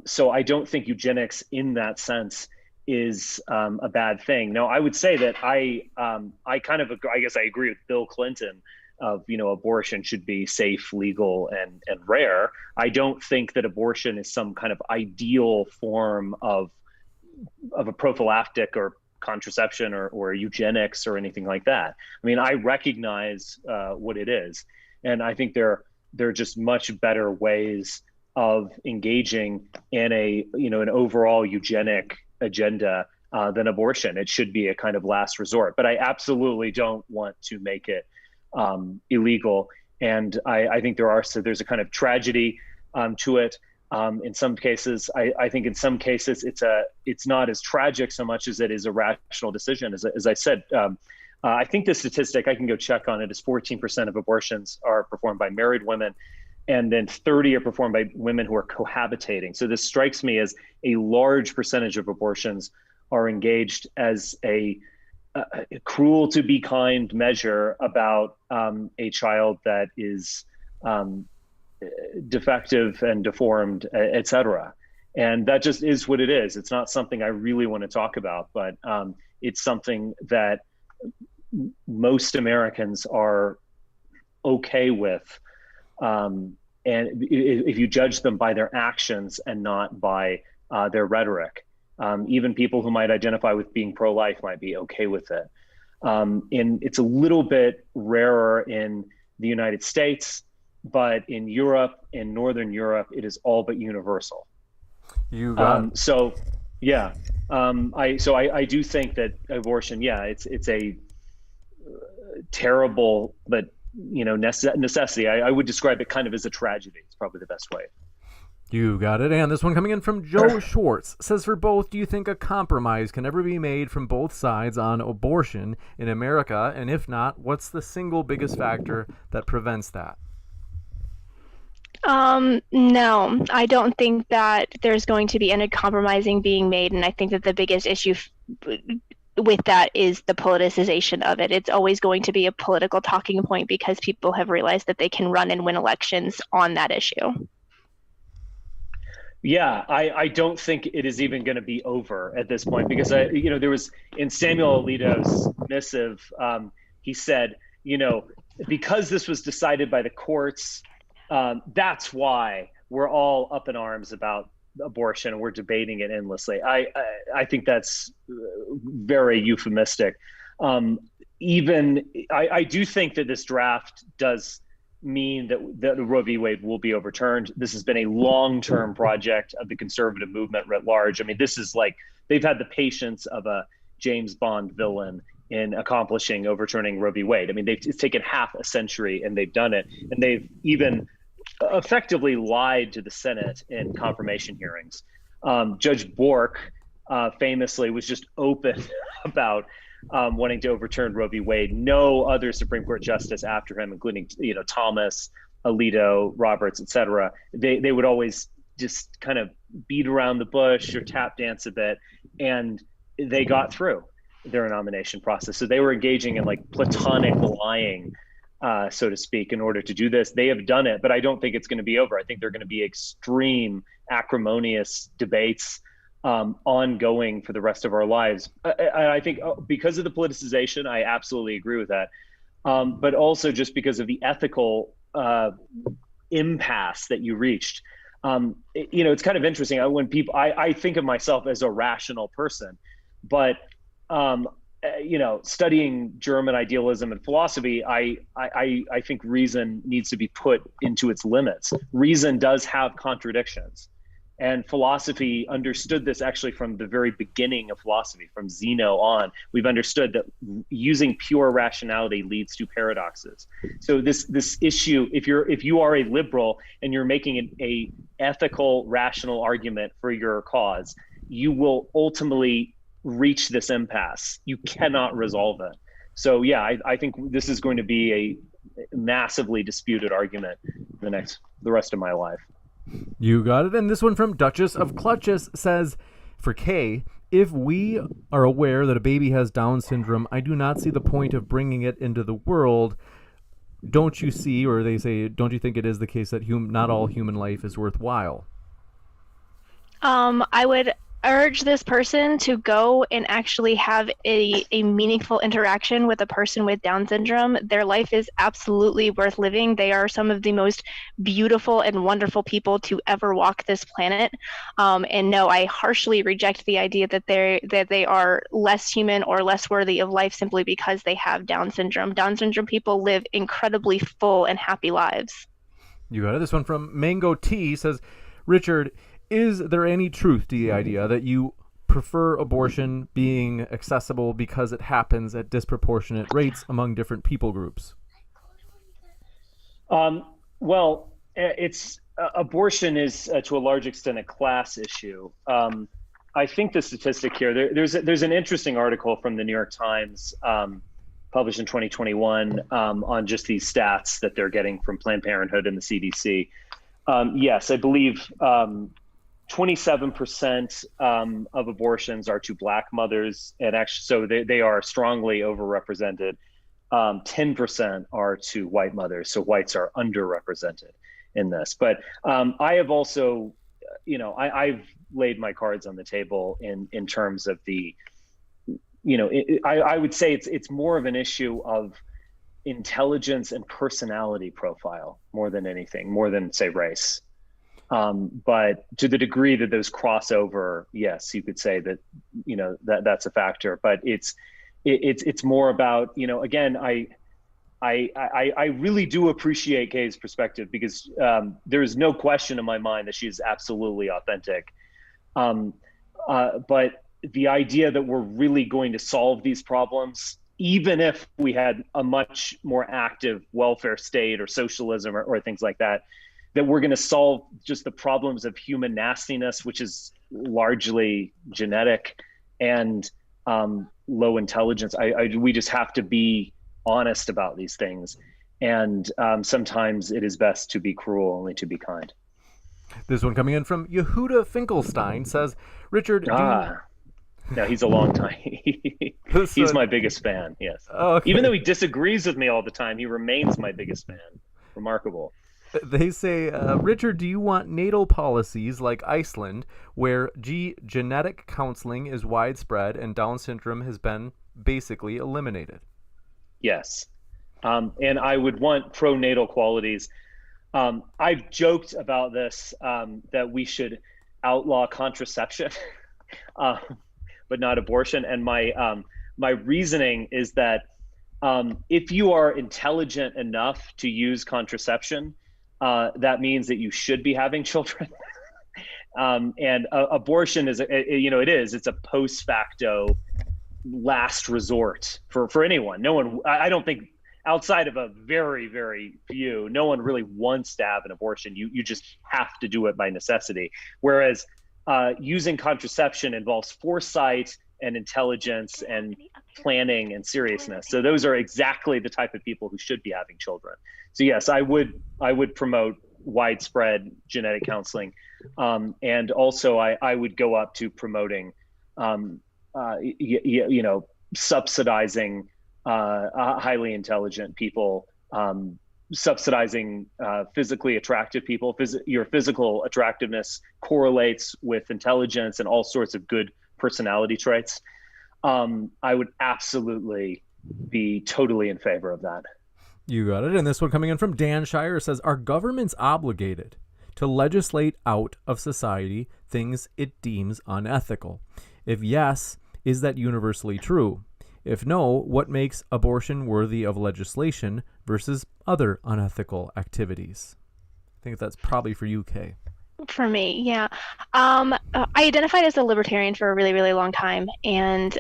So I don't think eugenics in that sense is a bad thing. Now, I would say that I kind of agree, I guess I agree with Bill Clinton of, abortion should be safe, legal, and rare. I don't think that abortion is some kind of ideal form of a prophylactic or contraception or eugenics or anything like that. I mean, I recognize what it is, and I think there are just much better ways of engaging in an overall eugenic agenda than abortion. It should be a kind of last resort, but I absolutely don't want to make it illegal. And I think there's a kind of tragedy to it. In some cases, I think in some cases it's not as tragic so much as it is a rational decision. As I said, I think the statistic, I can go check on it, is 14% of abortions are performed by married women, and then 30 are performed by women who are cohabitating. So this strikes me as a large percentage of abortions are engaged as a cruel to be kind measure about a child that is defective and deformed, et cetera. And that just is what it is. It's not something I really want to talk about, but it's something that most Americans are okay with. And if you judge them by their actions and not by their rhetoric, even people who might identify with being pro-life might be okay with it. And it's a little bit rarer in the United States, but in Europe, in Northern Europe, it is all but universal. You got so, yeah. I do think that abortion, it's a terrible, but necessity. I would describe it kind of as a tragedy. It's probably the best way. You got it. And this one coming in from Joe Schwartz says, for both, do you think a compromise can ever be made from both sides on abortion in America? And if not, what's the single biggest factor that prevents that? No, I don't think that there's going to be any compromising being made. And I think that the biggest issue with that is the politicization of it. It's always going to be a political talking point because people have realized that they can run and win elections on that issue. Yeah, I don't think it is even going to be over at this point because there was in Samuel Alito's missive, he said, because this was decided by the courts, that's why we're all up in arms about abortion and we're debating it endlessly. I think that's very euphemistic. I do think that this draft does mean that Roe v. Wade will be overturned. This has been a long-term project of the conservative movement writ large. I mean, this is like they've had the patience of a James Bond villain in accomplishing overturning Roe v. Wade. I mean, it's taken half a century and they've done it, and they've even effectively lied to the Senate in confirmation hearings. Judge Bork famously was just open about wanting to overturn Roe v. Wade. No other Supreme Court justice after him, including Thomas, Alito, Roberts, et cetera, they would always just kind of beat around the bush or tap dance a bit, and they got through their nomination process. So they were engaging in like platonic lying, so to speak, in order to do this. They have done it, but I don't think it's going to be over. I think they're going to be extreme, acrimonious debates ongoing for the rest of our lives. I think because of the politicization, I absolutely agree with that. But also just because of the ethical impasse that you reached. It's kind of interesting. When I think of myself as a rational person, but studying German idealism and philosophy, I think reason needs to be put into its limits. Reason does have contradictions. And philosophy understood this actually from the very beginning of philosophy, from Zeno on. We've understood that using pure rationality leads to paradoxes. So this issue, if you are a liberal and you're making a ethical, rational argument for your cause, you will ultimately reach this impasse. You cannot resolve it. So yeah, I think this is going to be a massively disputed argument for the rest of my life. You got it. And this one from Duchess of Clutches says, For Kay, if we are aware that a baby has Down syndrome, I do not see the point of bringing it into the world. Don't you see, or they say, don't you think it is the case that not all human life is worthwhile? I would urge this person to go and actually have a meaningful interaction with a person with Down syndrome. Their life is absolutely worth living. They are some of the most beautiful and wonderful people to ever walk this planet. And no, I harshly reject the idea that they are less human or less worthy of life simply because they have Down syndrome. Down syndrome people live incredibly full and happy lives. You got it. This one from Mango T says, Richard, is there any truth to the idea that you prefer abortion being accessible because it happens at disproportionate rates among different people groups? Well, abortion is to a large extent a class issue. I think the statistic here, there's an interesting article from the New York Times published in 2021 on just these stats that they're getting from Planned Parenthood and the CDC. Yes, I believe 27% of abortions are to Black mothers, and actually, so they are strongly overrepresented. 10% are to white mothers, so whites are underrepresented in this. But I have also, I've laid my cards on the table in terms of the, I would say it's more of an issue of intelligence and personality profile more than anything, more than say race. But to the degree that those cross over, yes, you could say that, that's a factor, but it's more about, again, I really do appreciate Kay's perspective because there is no question in my mind that she is absolutely authentic. But the idea that we're really going to solve these problems, even if we had a much more active welfare state or socialism or things like that we're going to solve just the problems of human nastiness, which is largely genetic and low intelligence. We just have to be honest about these things. And sometimes it is best to be cruel, only to be kind. This one coming in from Yehuda Finkelstein says, Richard, no, he's a long time. He's my biggest fan, yes. Okay. Even though he disagrees with me all the time, he remains my biggest fan. Remarkable. They say, Richard, do you want natal policies like Iceland, where genetic counseling is widespread and Down syndrome has been basically eliminated? Yes. And I would want pro-natal qualities. I've joked about this, that we should outlaw contraception, but not abortion. And my reasoning is that if you are intelligent enough to use contraception, that means that you should be having children. And abortion is, it's a post facto last resort for anyone. No one, I don't think, outside of a very, very few, no one really wants to have an abortion. You just have to do it by necessity. Whereas using contraception involves foresight and intelligence and planning and seriousness. So those are exactly the type of people who should be having children. So yes, I would promote widespread genetic counseling. And also I would go up to promoting, subsidizing highly intelligent people, subsidizing physically attractive people. Your physical attractiveness correlates with intelligence and all sorts of good personality traits. I would absolutely be totally in favor of that. You got it. And this one coming in from Dan Shire says, are governments obligated to legislate out of society things it deems unethical? If yes, is that universally true? If no, what makes abortion worthy of legislation versus other unethical activities? I think that's probably for you, Kay. For me, yeah. I identified as a libertarian for a really, really long time. And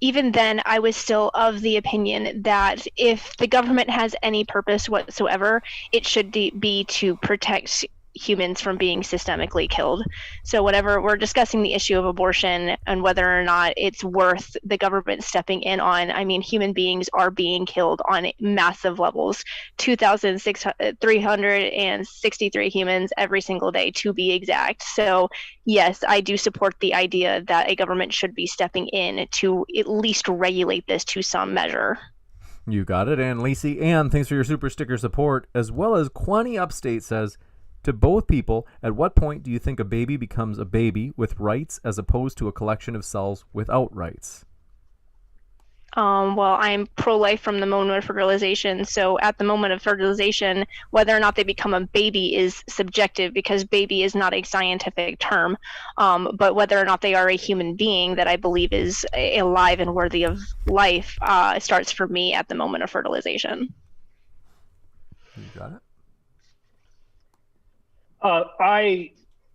even then, I was still of the opinion that if the government has any purpose whatsoever, it should be to protect humans from being systemically killed. So whenever we're discussing the issue of abortion and whether or not it's worth the government stepping in on, I mean, human beings are being killed on massive levels, 2,363 humans every single day, to be exact. So yes, I do support the idea that a government should be stepping in to at least regulate this to some measure. You got it. And Lacey Ann, thanks for your super sticker support, as well as Quani Upstate says, to both people, at what point do you think a baby becomes a baby with rights as opposed to a collection of cells without rights? Well, I'm pro-life from the moment of fertilization. So at the moment of fertilization, whether or not they become a baby is subjective because baby is not a scientific term. But whether or not they are a human being that I believe is alive and worthy of life starts for me at the moment of fertilization. You got it.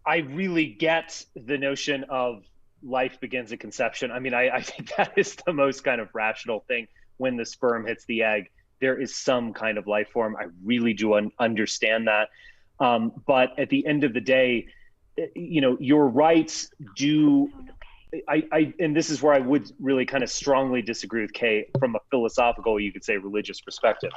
I really get the notion of life begins at conception. I mean, I think that is the most kind of rational thing. When the sperm hits the egg, there is some kind of life form. I really do understand that. But at the end of the day, you know, your rights do. And this is where I would really kind of strongly disagree with Kay from a philosophical, you could say, religious perspective.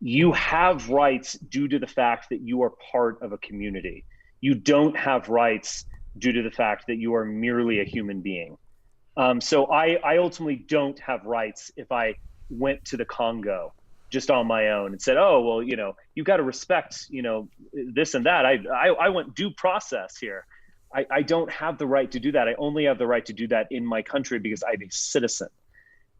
You have rights due to the fact that you are part of a community. You don't have rights due to the fact that you are merely a human being. So I ultimately don't have rights if I went to the Congo just on my own and said, oh, well, you know, you got to respect, you know, this and that. I want due process here. I don't have the right to do that. I only have the right to do that in my country because I'm a citizen.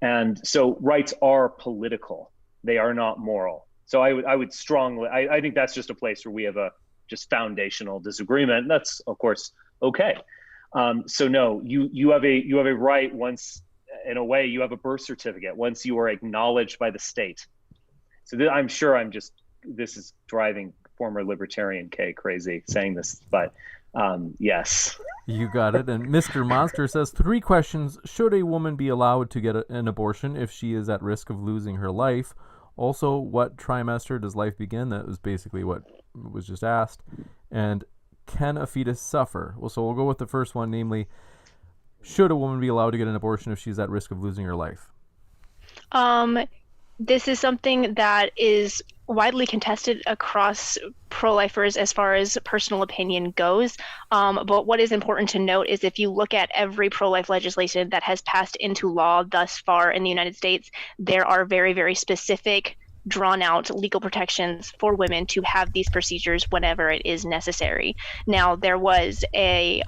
And so rights are political. They are not moral. So I would strongly, I think that's just a place where we have a just foundational disagreement. And that's, of course, okay. So no, you have a right once, in a way, you have a birth certificate once you are acknowledged by the state. So I'm sure this is driving former libertarian Kay crazy saying this, but yes. You got it. And Mr. Monster says 3 questions. Should a woman be allowed to get an abortion if she is at risk of losing her life? Also, what trimester does life begin? That was basically what was just asked. And can a fetus suffer? Well, so we'll go with the first one, namely, should a woman be allowed to get an abortion if she's at risk of losing her life? This is something that is widely contested across pro-lifers as far as personal opinion goes. But what is important to note is if you look at every pro-life legislation that has passed into law thus far in the United States, there are very, very specific drawn out legal protections for women to have these procedures whenever it is necessary. Now, there was a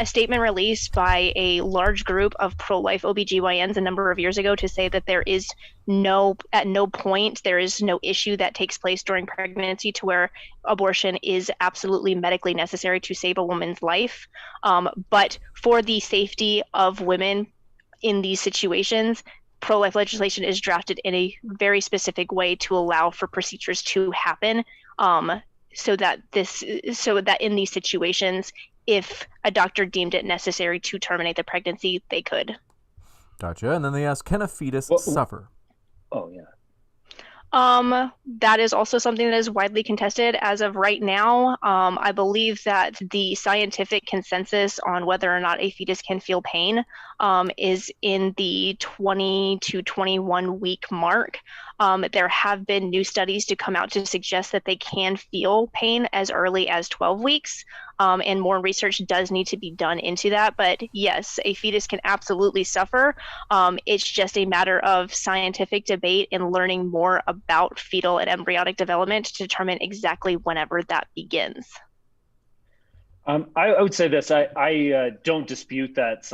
statement released by a large group of pro-life OBGYNs a number of years ago to say that there is at no point, there is no issue that takes place during pregnancy to where abortion is absolutely medically necessary to save a woman's life. But for the safety of women in these situations, pro-life legislation is drafted in a very specific way to allow for procedures to happen, so that in these situations, if a doctor deemed it necessary to terminate the pregnancy, they could. Gotcha. And then they ask, can a fetus suffer? Oh, yeah. That is also something that is widely contested as of right now. I believe that the scientific consensus on whether or not a fetus can feel pain is in the 20 to 21 week mark. There have been new studies to come out to suggest that they can feel pain as early as 12 weeks. And more research does need to be done into that. But yes, a fetus can absolutely suffer. It's just a matter of scientific debate and learning more about fetal and embryonic development to determine exactly whenever that begins. I would say this, I don't dispute that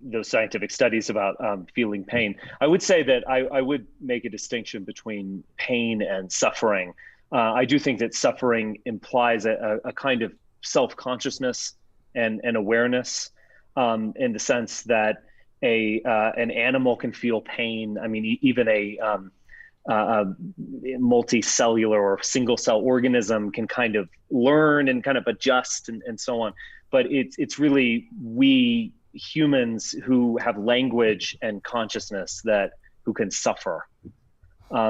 those scientific studies about feeling pain. I would say that I would make a distinction between pain and suffering. I do think that suffering implies a kind of self-consciousness and awareness, in the sense that an animal can feel pain. I mean, even a multicellular or single cell organism can kind of learn and kind of adjust and so on. But it's really we humans who have language and consciousness who can suffer.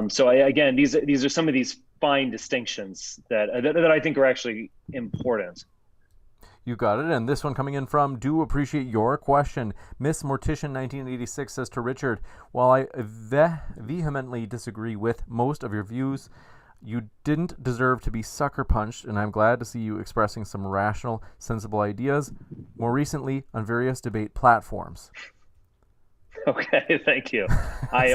So again, these are some of these fine distinctions that I think are actually important. You got it. And this one coming in from Do Appreciate Your Question. Miss Mortician 1986 says to Richard, while I vehemently disagree with most of your views, you didn't deserve to be sucker punched, and I'm glad to see you expressing some rational, sensible ideas, more recently on various debate platforms. Okay, thank you. I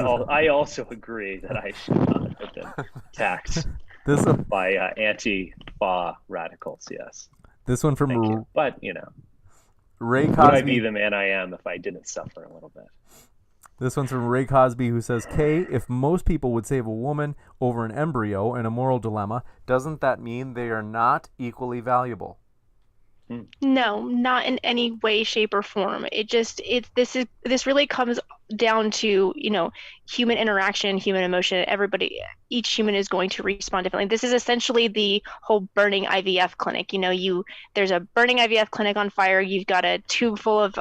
also agree that I should not have been attacked by anti-FA radicals, yes. This one from But, Ray Cosby. Would I be the man I am if I didn't suffer a little bit? This one's from Ray Cosby, who says, Kay, if most people would save a woman over an embryo in a moral dilemma, doesn't that mean they are not equally valuable? No, not in any way, shape, or form. This really comes down to, human interaction, human emotion. Each human is going to respond differently. This is essentially the whole burning IVF clinic. There's a burning IVF clinic on fire. You've got a tube full of,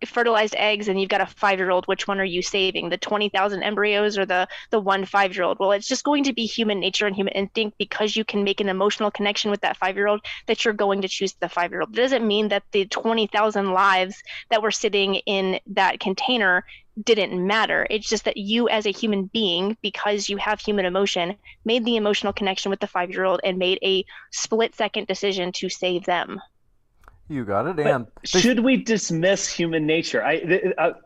fertilized eggs, and you've got a 5-year-old. Which one are you saving, the 20,000 embryos or the one 5-year-old? Well, it's just going to be human nature and human instinct, because you can make an emotional connection with that 5-year-old, that you're going to choose the 5-year-old. It doesn't mean that the 20,000 lives that were sitting in that container didn't matter. It's just that you, as a human being, because you have human emotion, made the emotional connection with the 5-year-old and made a split-second decision to save them. You got it. And should we dismiss human nature?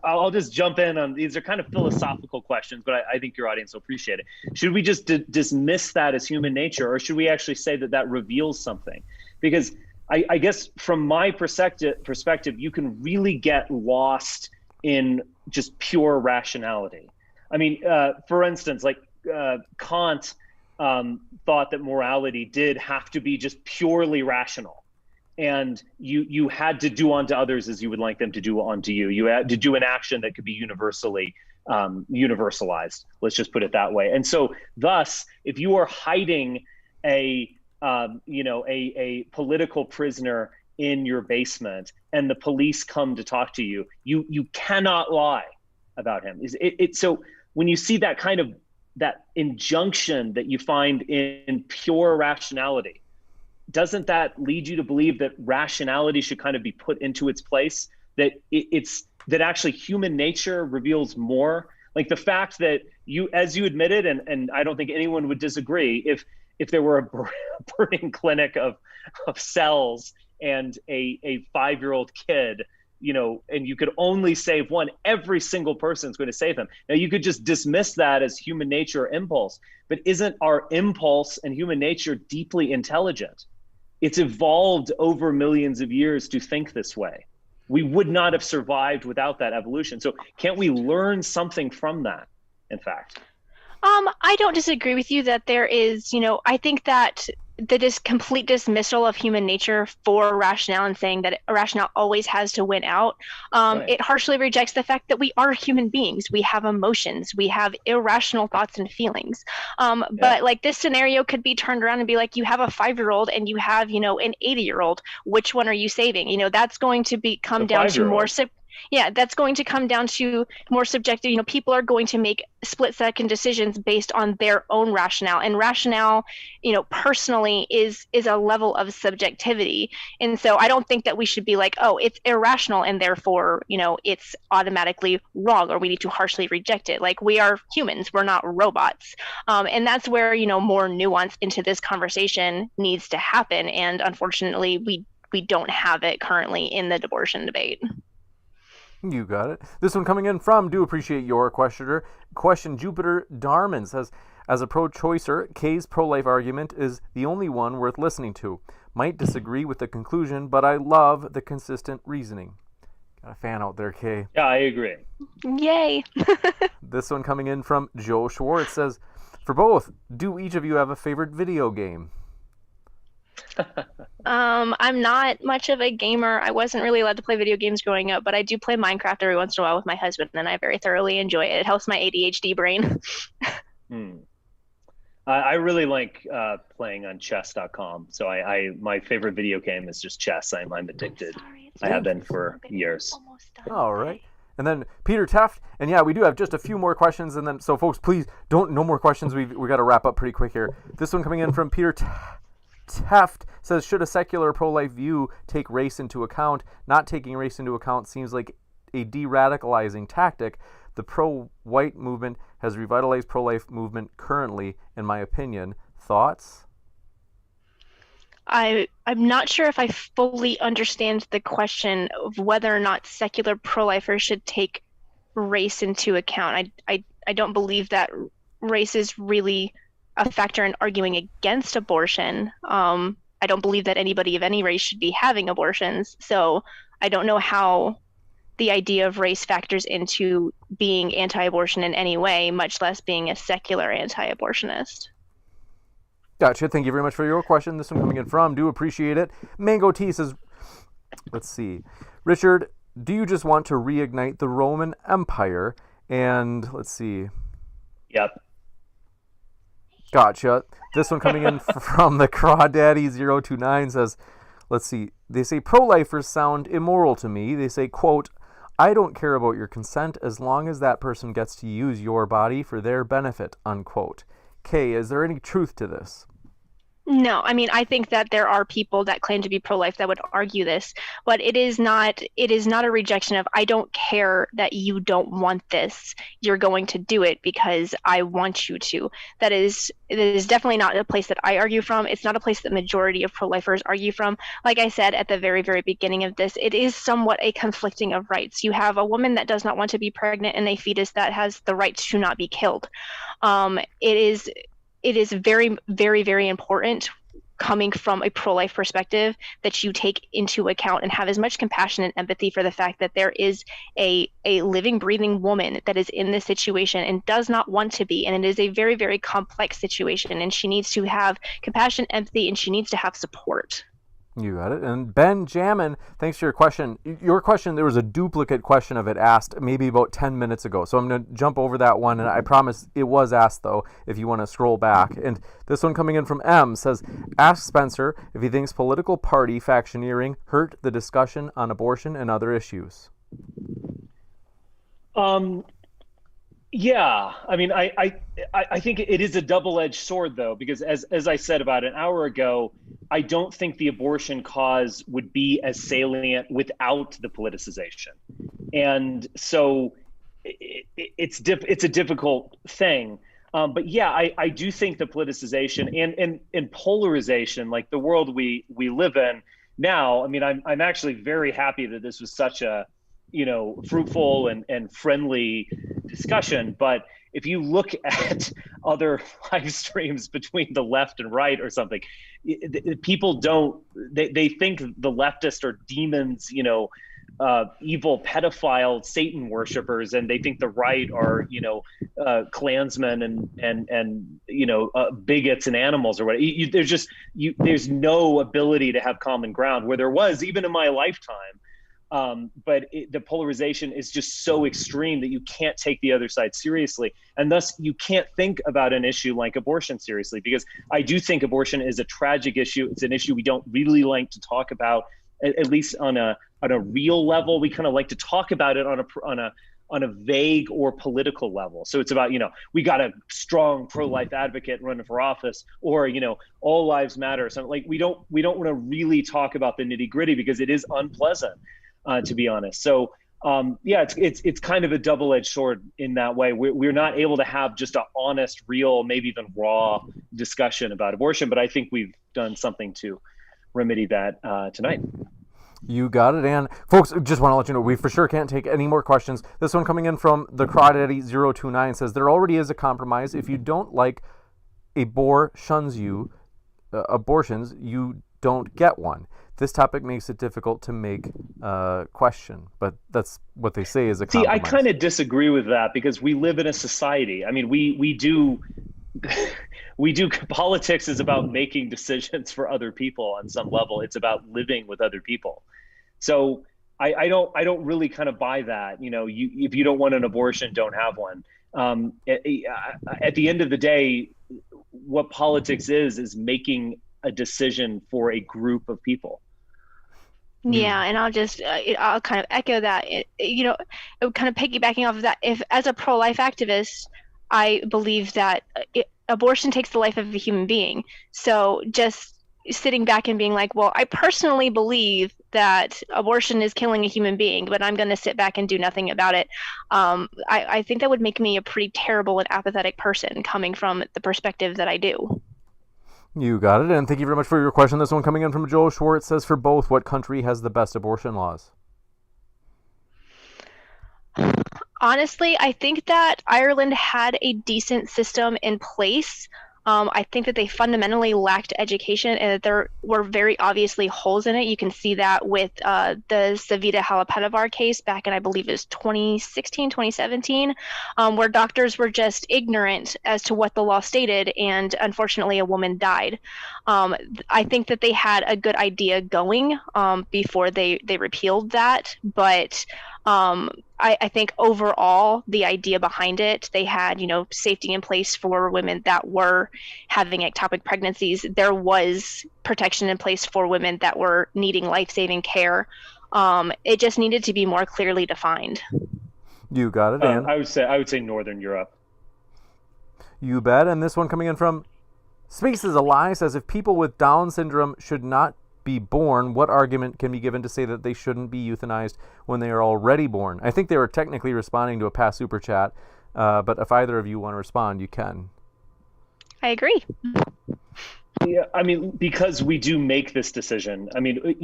I'll just jump in on these. Are kind of philosophical questions, but I think your audience will appreciate it. Should we just dismiss that as human nature, or should we actually say that reveals something? Because I guess from my perspective, you can really get lost in just pure rationality. I mean, for instance, like Kant thought that morality did have to be just purely rational. And you had to do unto others as you would like them to do unto you. You had to do an action that could be universally universalized. Let's just put it that way. And so, thus, if you are hiding a political prisoner in your basement, and the police come to talk to you, you cannot lie about him. So when you see that kind of that injunction that you find in pure rationality, doesn't that lead you to believe that rationality should kind of be put into its place? That that actually human nature reveals more? Like the fact that you, as you admitted, and I don't think anyone would disagree, if there were a burning clinic of cells and a 5-year-old kid, and you could only save one, every single person is going to save them. Now, you could just dismiss that as human nature or impulse, but isn't our impulse and human nature deeply intelligent? It's evolved over millions of years to think this way. We would not have survived without that evolution. So can't we learn something from that, in fact? I don't disagree with you that there is, I think that the complete dismissal of human nature for rationale and saying that rationale always has to win out, right. It harshly rejects the fact that we are human beings. We have emotions. We have irrational thoughts and feelings. But like this scenario could be turned around and be like, you have a 5-year-old and you have, an 80-year-old. Which one are you saving? That's going to come down to more. That's going to come down to more subjective. People are going to make split-second decisions based on their own rationale, and rationale, personally is a level of subjectivity. And so I don't think that we should be like, oh, it's irrational and therefore, it's automatically wrong, or we need to harshly reject it. Like, we are humans, we're not robots. And that's where, more nuance into this conversation needs to happen. And unfortunately, we don't have it currently in the abortion debate. You got it. This one coming in from Do Appreciate Your Questioner. Question Jupiter Darman says, as a pro-choicer, Kay's pro-life argument is the only one worth listening to. Might disagree with the conclusion, but I love the consistent reasoning. Got a fan out there, Kay. Yeah, I agree. Yay. This one coming in from Joe Schwartz says, for both, do each of you have a favorite video game? I'm not much of a gamer. I wasn't really allowed to play video games growing up, but I do play Minecraft every once in a while with my husband, and I very thoroughly enjoy it. It helps my ADHD brain. I really like playing on chess.com. So my favorite video game is just chess. I'm addicted. I have been for years. All right. And then Peter Teft, and yeah, we do have just a few more questions, and then so folks, please don't, no more questions. We got to wrap up pretty quick here. This one coming in from Peter Teft says, should a secular pro-life view take race into account? Not taking race into account seems like a de-radicalizing tactic. The pro-white movement has revitalized pro-life movement currently, in my opinion. Thoughts? I'm not sure if I fully understand the question of whether or not secular pro-lifers should take race into account. I don't believe that race is really a factor in arguing against abortion. I don't believe that anybody of any race should be having abortions. So I don't know how the idea of race factors into being anti-abortion in any way, much less being a secular anti-abortionist. Gotcha. Thank you very much for your question. This one coming in from, do appreciate it. Mango T says, let's see. Richard, do you just want to reignite the Roman Empire? And let's see. Yep. Gotcha. This one coming in from the Crawdaddy029 says, let's see. They say pro-lifers sound immoral to me. They say, quote, I don't care about your consent as long as that person gets to use your body for their benefit, unquote. Kay, is there any truth to this? No, I mean, I think that there are people that claim to be pro-life that would argue this, but it is not a rejection of, I don't care that you don't want this. You're going to do it because I want you to. It is definitely not a place that I argue from. It's not a place that majority of pro-lifers argue from. Like I said at the very, very beginning of this, it is somewhat a conflicting of rights. You have a woman that does not want to be pregnant and a fetus that has the right to not be killed. It is very, very, very important coming from a pro-life perspective that you take into account and have as much compassion and empathy for the fact that there is a living, breathing woman that is in this situation and does not want to be. And it is a very, very complex situation, and she needs to have compassion, empathy, and she needs to have support. You got it. And Ben Jammin, thanks for your question. Your question, there was a duplicate question of it asked maybe about 10 minutes ago. So I'm going to jump over that one. And I promise it was asked, though, if you want to scroll back. And this one coming in from M says, ask Spencer if he thinks political party factioneering hurt the discussion on abortion and other issues. Yeah, I mean, I think it is a double-edged sword, though, because as I said about an hour ago, I don't think the abortion cause would be as salient without the politicization. And so it's a difficult thing. But yeah, I do think the politicization and polarization, like the world we live in now, I mean, I'm actually very happy that this was such a, fruitful and friendly discussion. But if you look at other live streams between the left and right or something, people they think the leftists are demons, evil pedophile Satan worshipers, and they think the right are, Klansmen and bigots and animals or what. There's no ability to have common ground where there was even in my lifetime. But the polarization is just so extreme that you can't take the other side seriously. And thus you can't think about an issue like abortion seriously, because I do think abortion is a tragic issue. It's an issue we don't really like to talk about, at least on a real level. We kind of like to talk about it on a vague or political level. So it's about, we got a strong pro-life advocate running for office, or, all lives matter or something. Like we don't want to really talk about the nitty gritty because it is unpleasant. To be honest. So it's kind of a double-edged sword in that way. We're not able to have just an honest, real, maybe even raw discussion about abortion, but I think we've done something to remedy that tonight. You got it. And folks, just want to let you know, we for sure can't take any more questions. This one coming in from the Crawdaddy029 says, there already is a compromise. If you don't like shuns you, abortions, you don't get one. This topic makes it difficult to make a question, but that's what they say is a compromise. See, I kind of disagree with that because we live in a society. I mean, we do politics is about making decisions for other people on some level. It's about living with other people. So I don't really kind of buy that. If you don't want an abortion, don't have one. At the end of the day, what politics is making a decision for a group of people. Yeah, and I'll kind of echo that. Kind of piggybacking off of that, if as a pro-life activist, I believe that abortion takes the life of a human being. So just sitting back and being like, well, I personally believe that abortion is killing a human being, but I'm going to sit back and do nothing about it. I think that would make me a pretty terrible and apathetic person coming from the perspective that I do. You got it, and thank you very much for your question. This one coming in from Joe Schwartz says, for both, what country has the best abortion laws? Honestly, I think that Ireland had a decent system in place. I think that they fundamentally lacked education and that there were very obviously holes in it. You can see that with the Savita Halappanavar case back in, I believe it was 2016, 2017, where doctors were just ignorant as to what the law stated, and unfortunately a woman died. I think that they had a good idea going before they repealed that, but I think overall the idea behind it, they had, safety in place for women that were having ectopic pregnancies. There was protection in place for women that were needing life-saving care. It just needed to be more clearly defined. You got it, Dan. I would say Northern Europe. You bet. And this one coming in from Speaks as a Lie says, if people with Down syndrome should not be born, what argument can be given to say that they shouldn't be euthanized when they are already born? I think they were technically responding to a past super chat, but if either of you want to respond, you can. I agree. Yeah, I mean, because we do make this decision. I mean,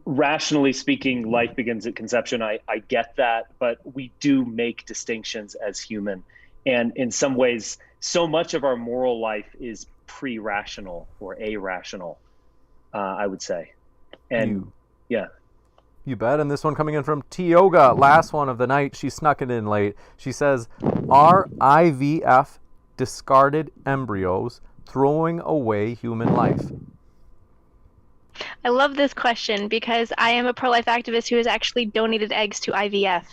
rationally speaking, life begins at conception. I get that, but we do make distinctions as human. And in some ways, so much of our moral life is pre-rational or irrational. I would say. And yeah. You bet. And this one coming in from Tioga, last one of the night. She snuck it in late. She says, are IVF discarded embryos throwing away human life? I love this question because I am a pro-life activist who has actually donated eggs to IVF,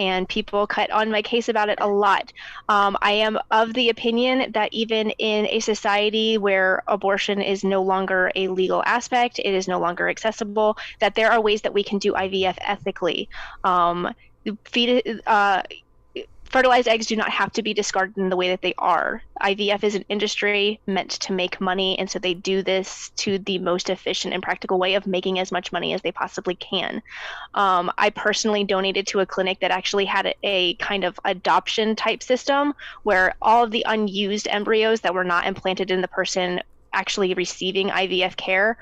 and people cut on my case about it a lot. I am of the opinion that even in a society where abortion is no longer a legal aspect, it is no longer accessible, that there are ways that we can do IVF ethically. Fertilized eggs do not have to be discarded in the way that they are. IVF is an industry meant to make money, and so they do this to the most efficient and practical way of making as much money as they possibly can. I personally donated to a clinic that actually had a kind of adoption type system where all of the unused embryos that were not implanted in the person actually receiving IVF care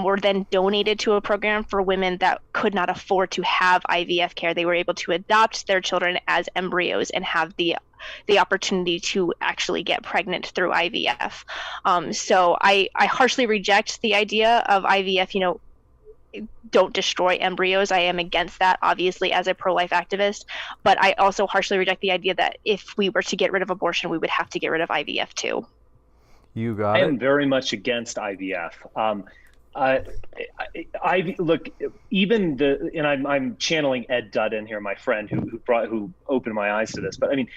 were then donated to a program for women that could not afford to have IVF care. They were able to adopt their children as embryos and have the opportunity to actually get pregnant through IVF. So I harshly reject the idea of IVF, don't destroy embryos. I am against that, obviously, as a pro-life activist, but I also harshly reject the idea that if we were to get rid of abortion, we would have to get rid of IVF too. You got it. I am very much against IVF. Look, even and I'm channeling Ed Dudden here, my friend who opened my eyes to this. But I mean,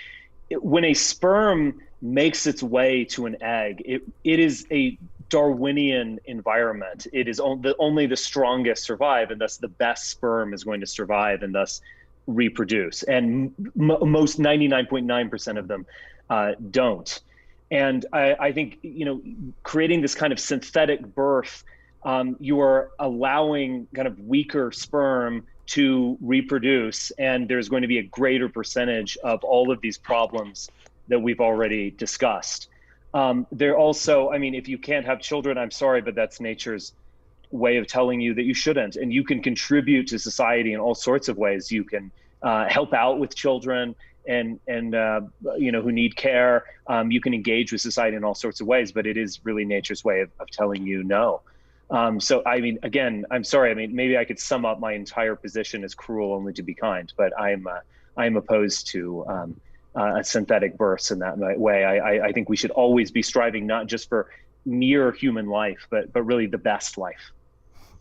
when a sperm makes its way to an egg, it is a Darwinian environment. It is only the strongest survive, and thus the best sperm is going to survive and thus reproduce. And most 99.9% of them don't. And I think, creating this kind of synthetic birth, you are allowing kind of weaker sperm to reproduce, and there's going to be a greater percentage of all of these problems that we've already discussed. There also, I mean, if you can't have children, I'm sorry, but that's nature's way of telling you that you shouldn't. And you can contribute to society in all sorts of ways. You can help out with children and who need care. You can engage with society in all sorts of ways, but it is really nature's way of telling you no. So, I mean, again, I'm sorry. I mean, maybe I could sum up my entire position as cruel only to be kind, but I'm opposed to a synthetic births in that way. I think we should always be striving not just for mere human life, but really the best life.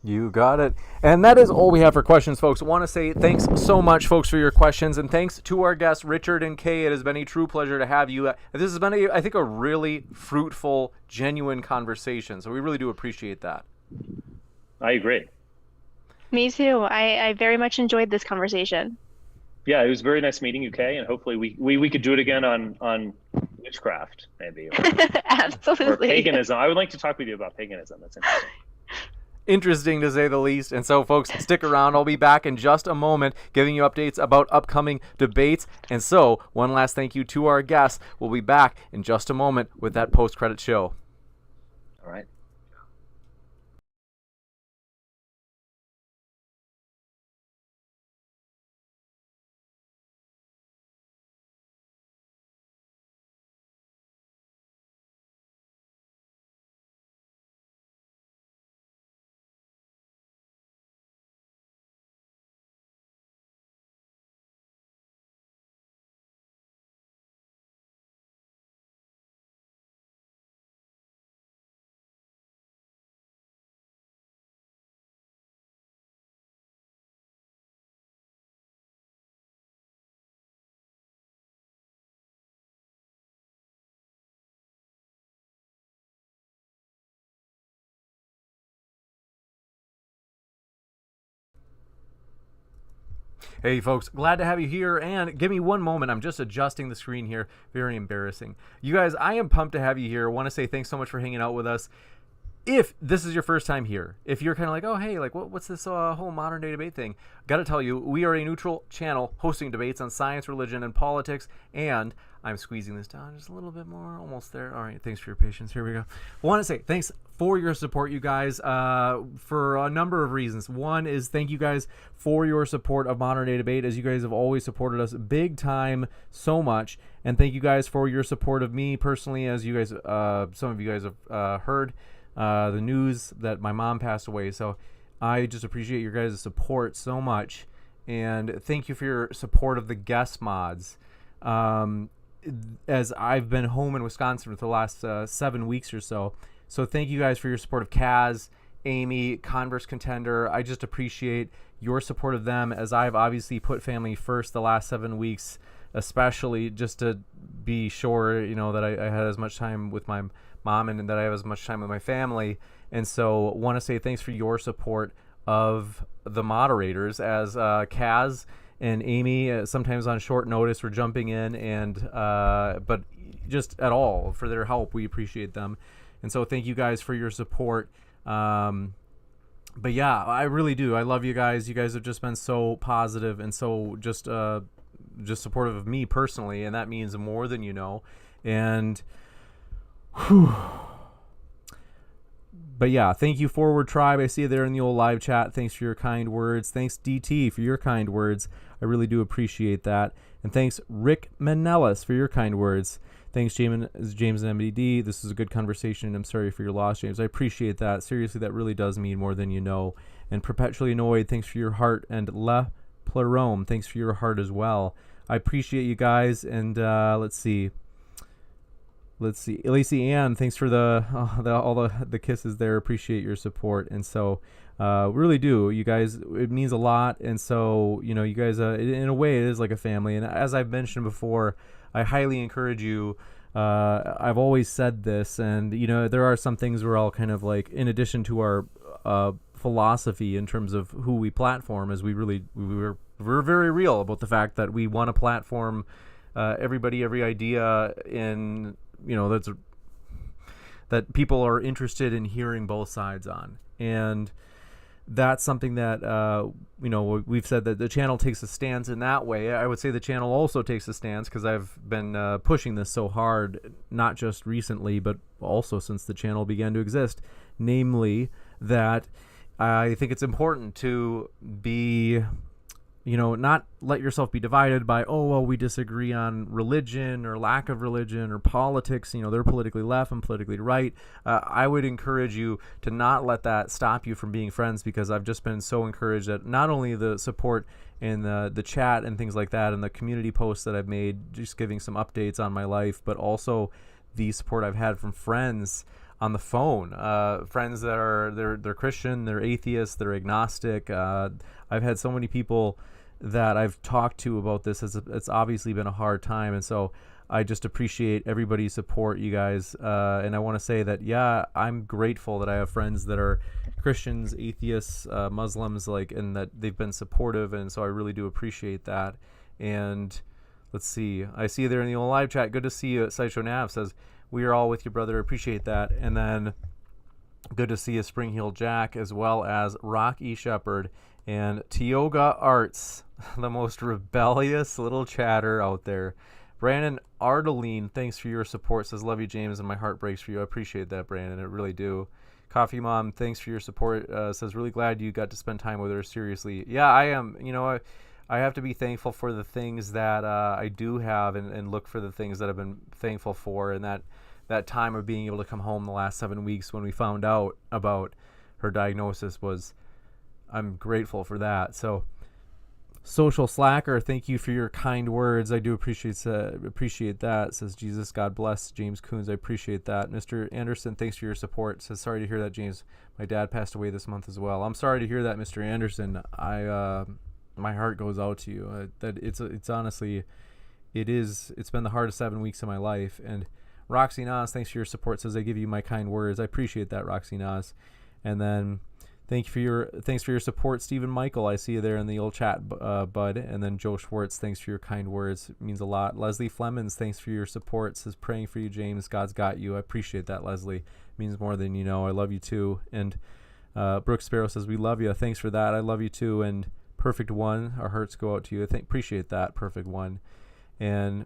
You got it. And that is all we have for questions, folks. I want to say thanks so much, folks, for your questions. And thanks to our guests, Richard and Kay. It has been a true pleasure to have you. This has been, I think, a really fruitful, genuine conversation. So we really do appreciate that. I agree. Me too. I very much enjoyed this conversation. Yeah, it was very nice meeting you, Kay, and hopefully we could do it again on witchcraft, maybe, or Absolutely. paganism. I would like to talk with you about paganism. That's interesting. Interesting to say the least. And so, folks, stick around. I'll be back in just a moment giving you updates about upcoming debates. And so, one last thank you to our guests. We'll be back in just a moment with that post-credit show. All right. Hey folks, glad to have you here, and give me one moment. I'm just adjusting the screen here. Very embarrassing. You guys, I am pumped to have you here. I want to say thanks so much for hanging out with us. If this is your first time here, if you're kind of like, oh, hey, like, what's this whole modern day debate thing? Got to tell you, we are a neutral channel hosting debates on science, religion, and politics, and I'm squeezing this down just a little bit more, almost there. All right, thanks for your patience. Here we go. I want to say thanks for your support, you guys, for a number of reasons. One is thank you guys for your support of Modern Day Debate, as you guys have always supported us big time so much, and thank you guys for your support of me personally, as you guys, some of you guys have heard the news that my mom passed away. So I just appreciate your guys' support so much, and thank you for your support of the guest mods. As I've been home in Wisconsin for the last 7 weeks or so. So thank you guys for your support of Kaz, Amy, Converse Contender. I just appreciate your support of them, as I've obviously put family first the last 7 weeks, especially just to be sure, that I had as much time with my mom and that I have as much time with my family. And so want to say thanks for your support of the moderators, as Kaz and Amy, sometimes on short notice, were jumping in, and but just at all for their help. We appreciate them. And so thank you guys for your support. But yeah, I really do. I love you guys. You guys have just been so positive and so just supportive of me personally, and that means more than you know. And whew. But yeah, thank you, Forward Tribe. I see you there in the old live chat. Thanks for your kind words. Thanks, DT, for your kind words. I really do appreciate that. And thanks, Rick Manellis, for your kind words. Thanks, James and MDD. This is a good conversation, and I'm sorry for your loss, James. I appreciate that. Seriously, that really does mean more than you know. And Perpetually Annoyed, thanks for your heart. And La Plerome, thanks for your heart as well. I appreciate you guys. And let's see. Lacey Ann, thanks for all the kisses there. Appreciate your support. And so really do. You guys, it means a lot. And so, you guys, in a way, it is like a family. And as I've mentioned before, I highly encourage you. I've always said this, and, there are some things where I'll kind of like, in addition to our philosophy in terms of who we platform, as we're very real about the fact that we want to platform everybody, every idea in, that people are interested in hearing both sides on. And that's something that, we've said that the channel takes a stance in that way. I would say the channel also takes a stance, because I've been pushing this so hard, not just recently, but also since the channel began to exist. Namely, that I think it's important to be, not let yourself be divided by, we disagree on religion or lack of religion or politics. They're politically left and politically right. I would encourage you to not let that stop you from being friends, because I've just been so encouraged that not only the support in the chat and things like that, and the community posts that I've made, just giving some updates on my life, but also the support I've had from friends on the phone, friends that are they're Christian, they're atheists, they're agnostic. I've had so many people that I've talked to about this. It's obviously been a hard time, and so I just appreciate everybody's support, you guys. And I want to say that, yeah, I'm grateful that I have friends that are Christians, atheists, Muslims, and that they've been supportive. And so I really do appreciate that. And let's see. I see you there in the old live chat. Good to see you. Sideshow Nav says, we are all with you, brother. Appreciate that. And then good to see you, Spring Heel Jack, as well as Rock E. Shepherd and Tioga Arts, the most rebellious little chatter out there. Brandon Ardeline, thanks for your support, says, love you, James, and my heart breaks for you. I appreciate that, Brandon. I really do. Coffee Mom, thanks for your support, says, really glad you got to spend time with her. Seriously. Yeah, I am. I have to be thankful for the things that I do have and look for the things that I've been thankful for. And that time of being able to come home the last 7 weeks when we found out about her diagnosis I'm grateful for that. So, Social Slacker, thank you for your kind words. I do appreciate that. Says Jesus, God bless James Coons. I appreciate that. Mr. Anderson, thanks for your support. Says, sorry to hear that, James. My dad passed away this month as well. I'm sorry to hear that, Mr. Anderson. My heart goes out to you. That it's honestly, it's been the hardest 7 weeks of my life. And Roxy Nas, thanks for your support. Says, I give you my kind words. I appreciate that, Roxy Nas. And then thanks for your support, Stephen Michael. I see you there in the old chat, bud. And then Joe Schwartz, thanks for your kind words. It means a lot. Leslie Flemons, thanks for your support. Says, praying for you, James. God's got you. I appreciate that, Leslie. It means more than you know. I love you too. And Brooke Sparrow says, we love you. Thanks for that. I love you too. And Perfect One, our hearts go out to you. Appreciate that, Perfect One. And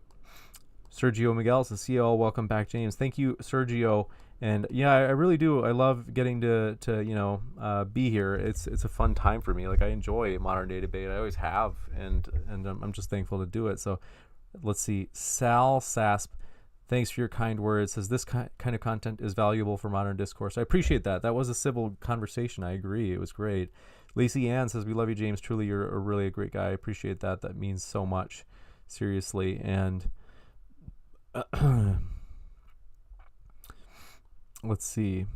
Sergio Miguel says, see you all. Welcome back, James. Thank you, Sergio. And yeah, I really do. I love getting to be here. It's a fun time for me. I enjoy modern day debate. I always have, and I'm just thankful to do it. So let's see. Sal Sasp, thanks for your kind words. Says, this kind of content is valuable for modern discourse. I appreciate that. That was a civil conversation. I agree. It was great. Lacey Ann says, we love you, James. Truly, you're really a great guy. I appreciate that. That means so much. Seriously. And let's see.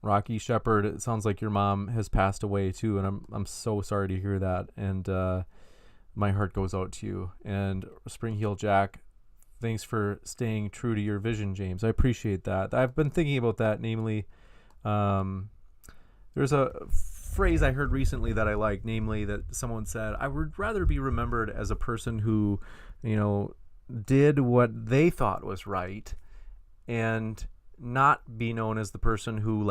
Rocky Shepherd, it sounds like your mom has passed away too, and I'm so sorry to hear that. And my heart goes out to you. And Spring Heel Jack, thanks for staying true to your vision, James. I appreciate that. I've been thinking about that. Namely, there's a phrase I heard recently that I like. Namely, that someone said, I would rather be remembered as a person who, did what they thought was right, and not be known as the person who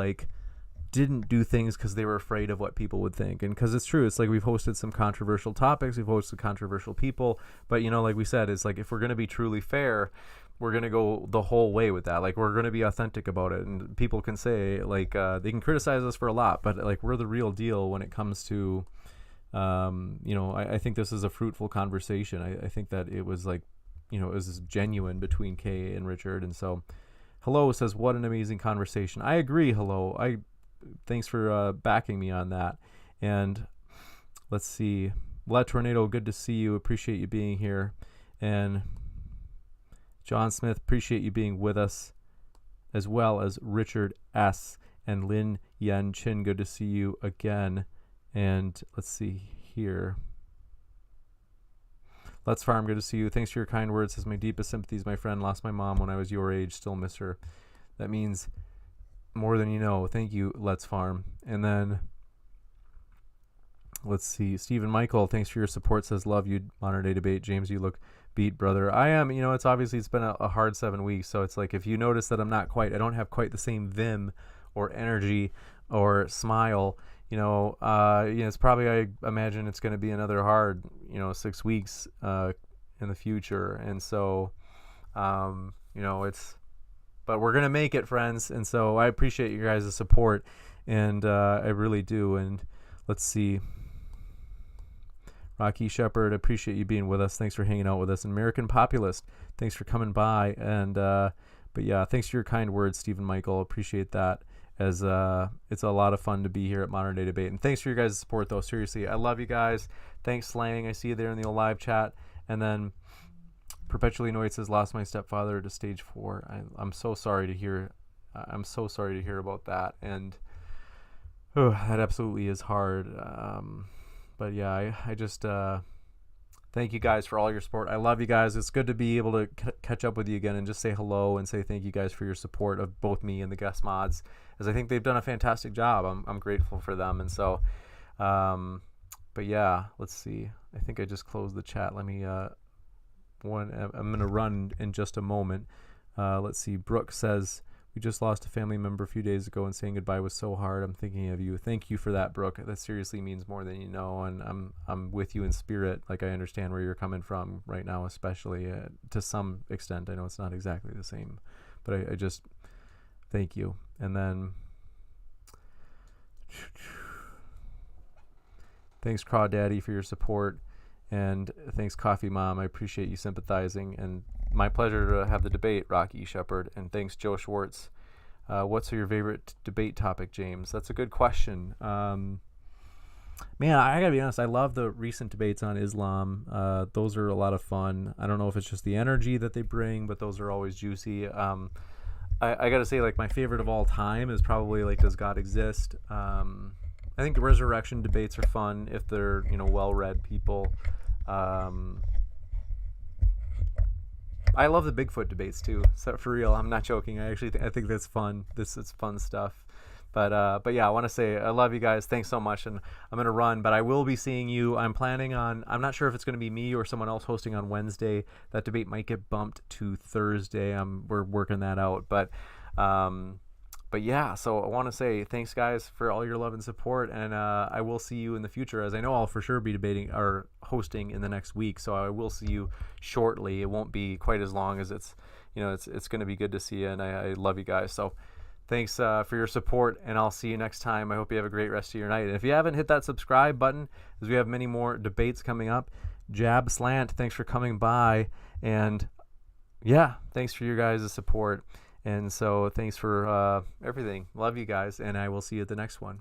didn't do things because they were afraid of what people would think. And because it's true, it's we've hosted some controversial topics, we've hosted controversial people, but like we said, it's if we're going to be truly fair, we're going to go the whole way with that. We're going to be authentic about it, and people can say they can criticize us for a lot, but we're the real deal when it comes to I think this is a fruitful conversation. I think that it was it was genuine between Kay and Richard. And so Hello says, what an amazing conversation. I agree, Hello. Thanks for backing me on that. And let's see. Let Tornado, good to see you. Appreciate you being here. And John Smith, appreciate you being with us, as well as Richard S. and Lin Yen Chin. Good to see you again. And let's see here. Let's Farm, good to see you. Thanks for your kind words. Says, my deepest sympathies, my friend. Lost my mom when I was your age. Still miss her. That means more than you know. Thank you, Let's Farm. And then let's see. Stephen Michael, thanks for your support. Says, love you, modern day debate. James, you look beat, brother. I am. It's been a hard 7 weeks. So it's if you notice that I don't have quite the same vim or energy or smile. It's probably, I imagine it's going to be another hard, 6 weeks in the future. And so, but we're going to make it, friends. And so I appreciate you guys' support, and I really do. And let's see. Rocky Shepherd, appreciate you being with us. Thanks for hanging out with us. American Populist, thanks for coming by. And, but yeah, thanks for your kind words, Stephen Michael. Appreciate that. As it's a lot of fun to be here at Modern Day Debate. And thanks for your guys' support, though. Seriously, I love you guys. Thanks, Slang. I see you there in the old live chat. And then Perpetually Annoyed says, lost my stepfather to stage 4. I'm so sorry to hear. I'm so sorry to hear about that. And that absolutely is hard. But yeah, I just Thank you guys for all your support. I love you guys. It's good to be able to catch up with you again and just say hello and say thank you guys for your support of both me and the guest mods, as I think they've done a fantastic job. I'm grateful for them. And so, but yeah, let's see. I think I just closed the chat. Let me, I'm going to run in just a moment. Let's see. Brooke says, we just lost a family member a few days ago and saying goodbye was so hard. I'm thinking of you. Thank you for that, Brooke. That seriously means more than you know, and I'm with you in spirit. Like, I understand where you're coming from right now, especially to some extent. I know it's not exactly the same, but I just thank you. And then thanks, Crawdaddy, for your support, and thanks, Coffee Mom. I appreciate you sympathizing, and my pleasure to have the debate, Rocky Shepherd. And thanks, Joe Schwartz. What's your favorite debate topic, James? That's a good question. Man, I gotta be honest, I love the recent debates on Islam. Those are a lot of fun. I don't know if it's just the energy that they bring, but those are always juicy. I gotta say, like, my favorite of all time is probably, like, does God exist? I think the resurrection debates are fun if they're, well-read people. I love the Bigfoot debates too. So for real, I'm not joking. I think that's fun. This is fun stuff. But yeah, I want to say I love you guys. Thanks so much, and I'm gonna run. But I will be seeing you. I'm planning on. I'm not sure if it's gonna be me or someone else hosting on Wednesday. That debate might get bumped to Thursday. We're working that out. But yeah, so I want to say thanks, guys, for all your love and support, and I will see you in the future, as I know I'll for sure be debating or hosting in the next week. So I will see you shortly. It won't be quite as long as it's going to be good to see you, and I love you guys. So thanks for your support, and I'll see you next time. I hope you have a great rest of your night. And if you haven't hit that subscribe button, as we have many more debates coming up, Jab Slant, thanks for coming by, and yeah, thanks for your guys' support. And so thanks for everything. Love you guys, and I will see you at the next one.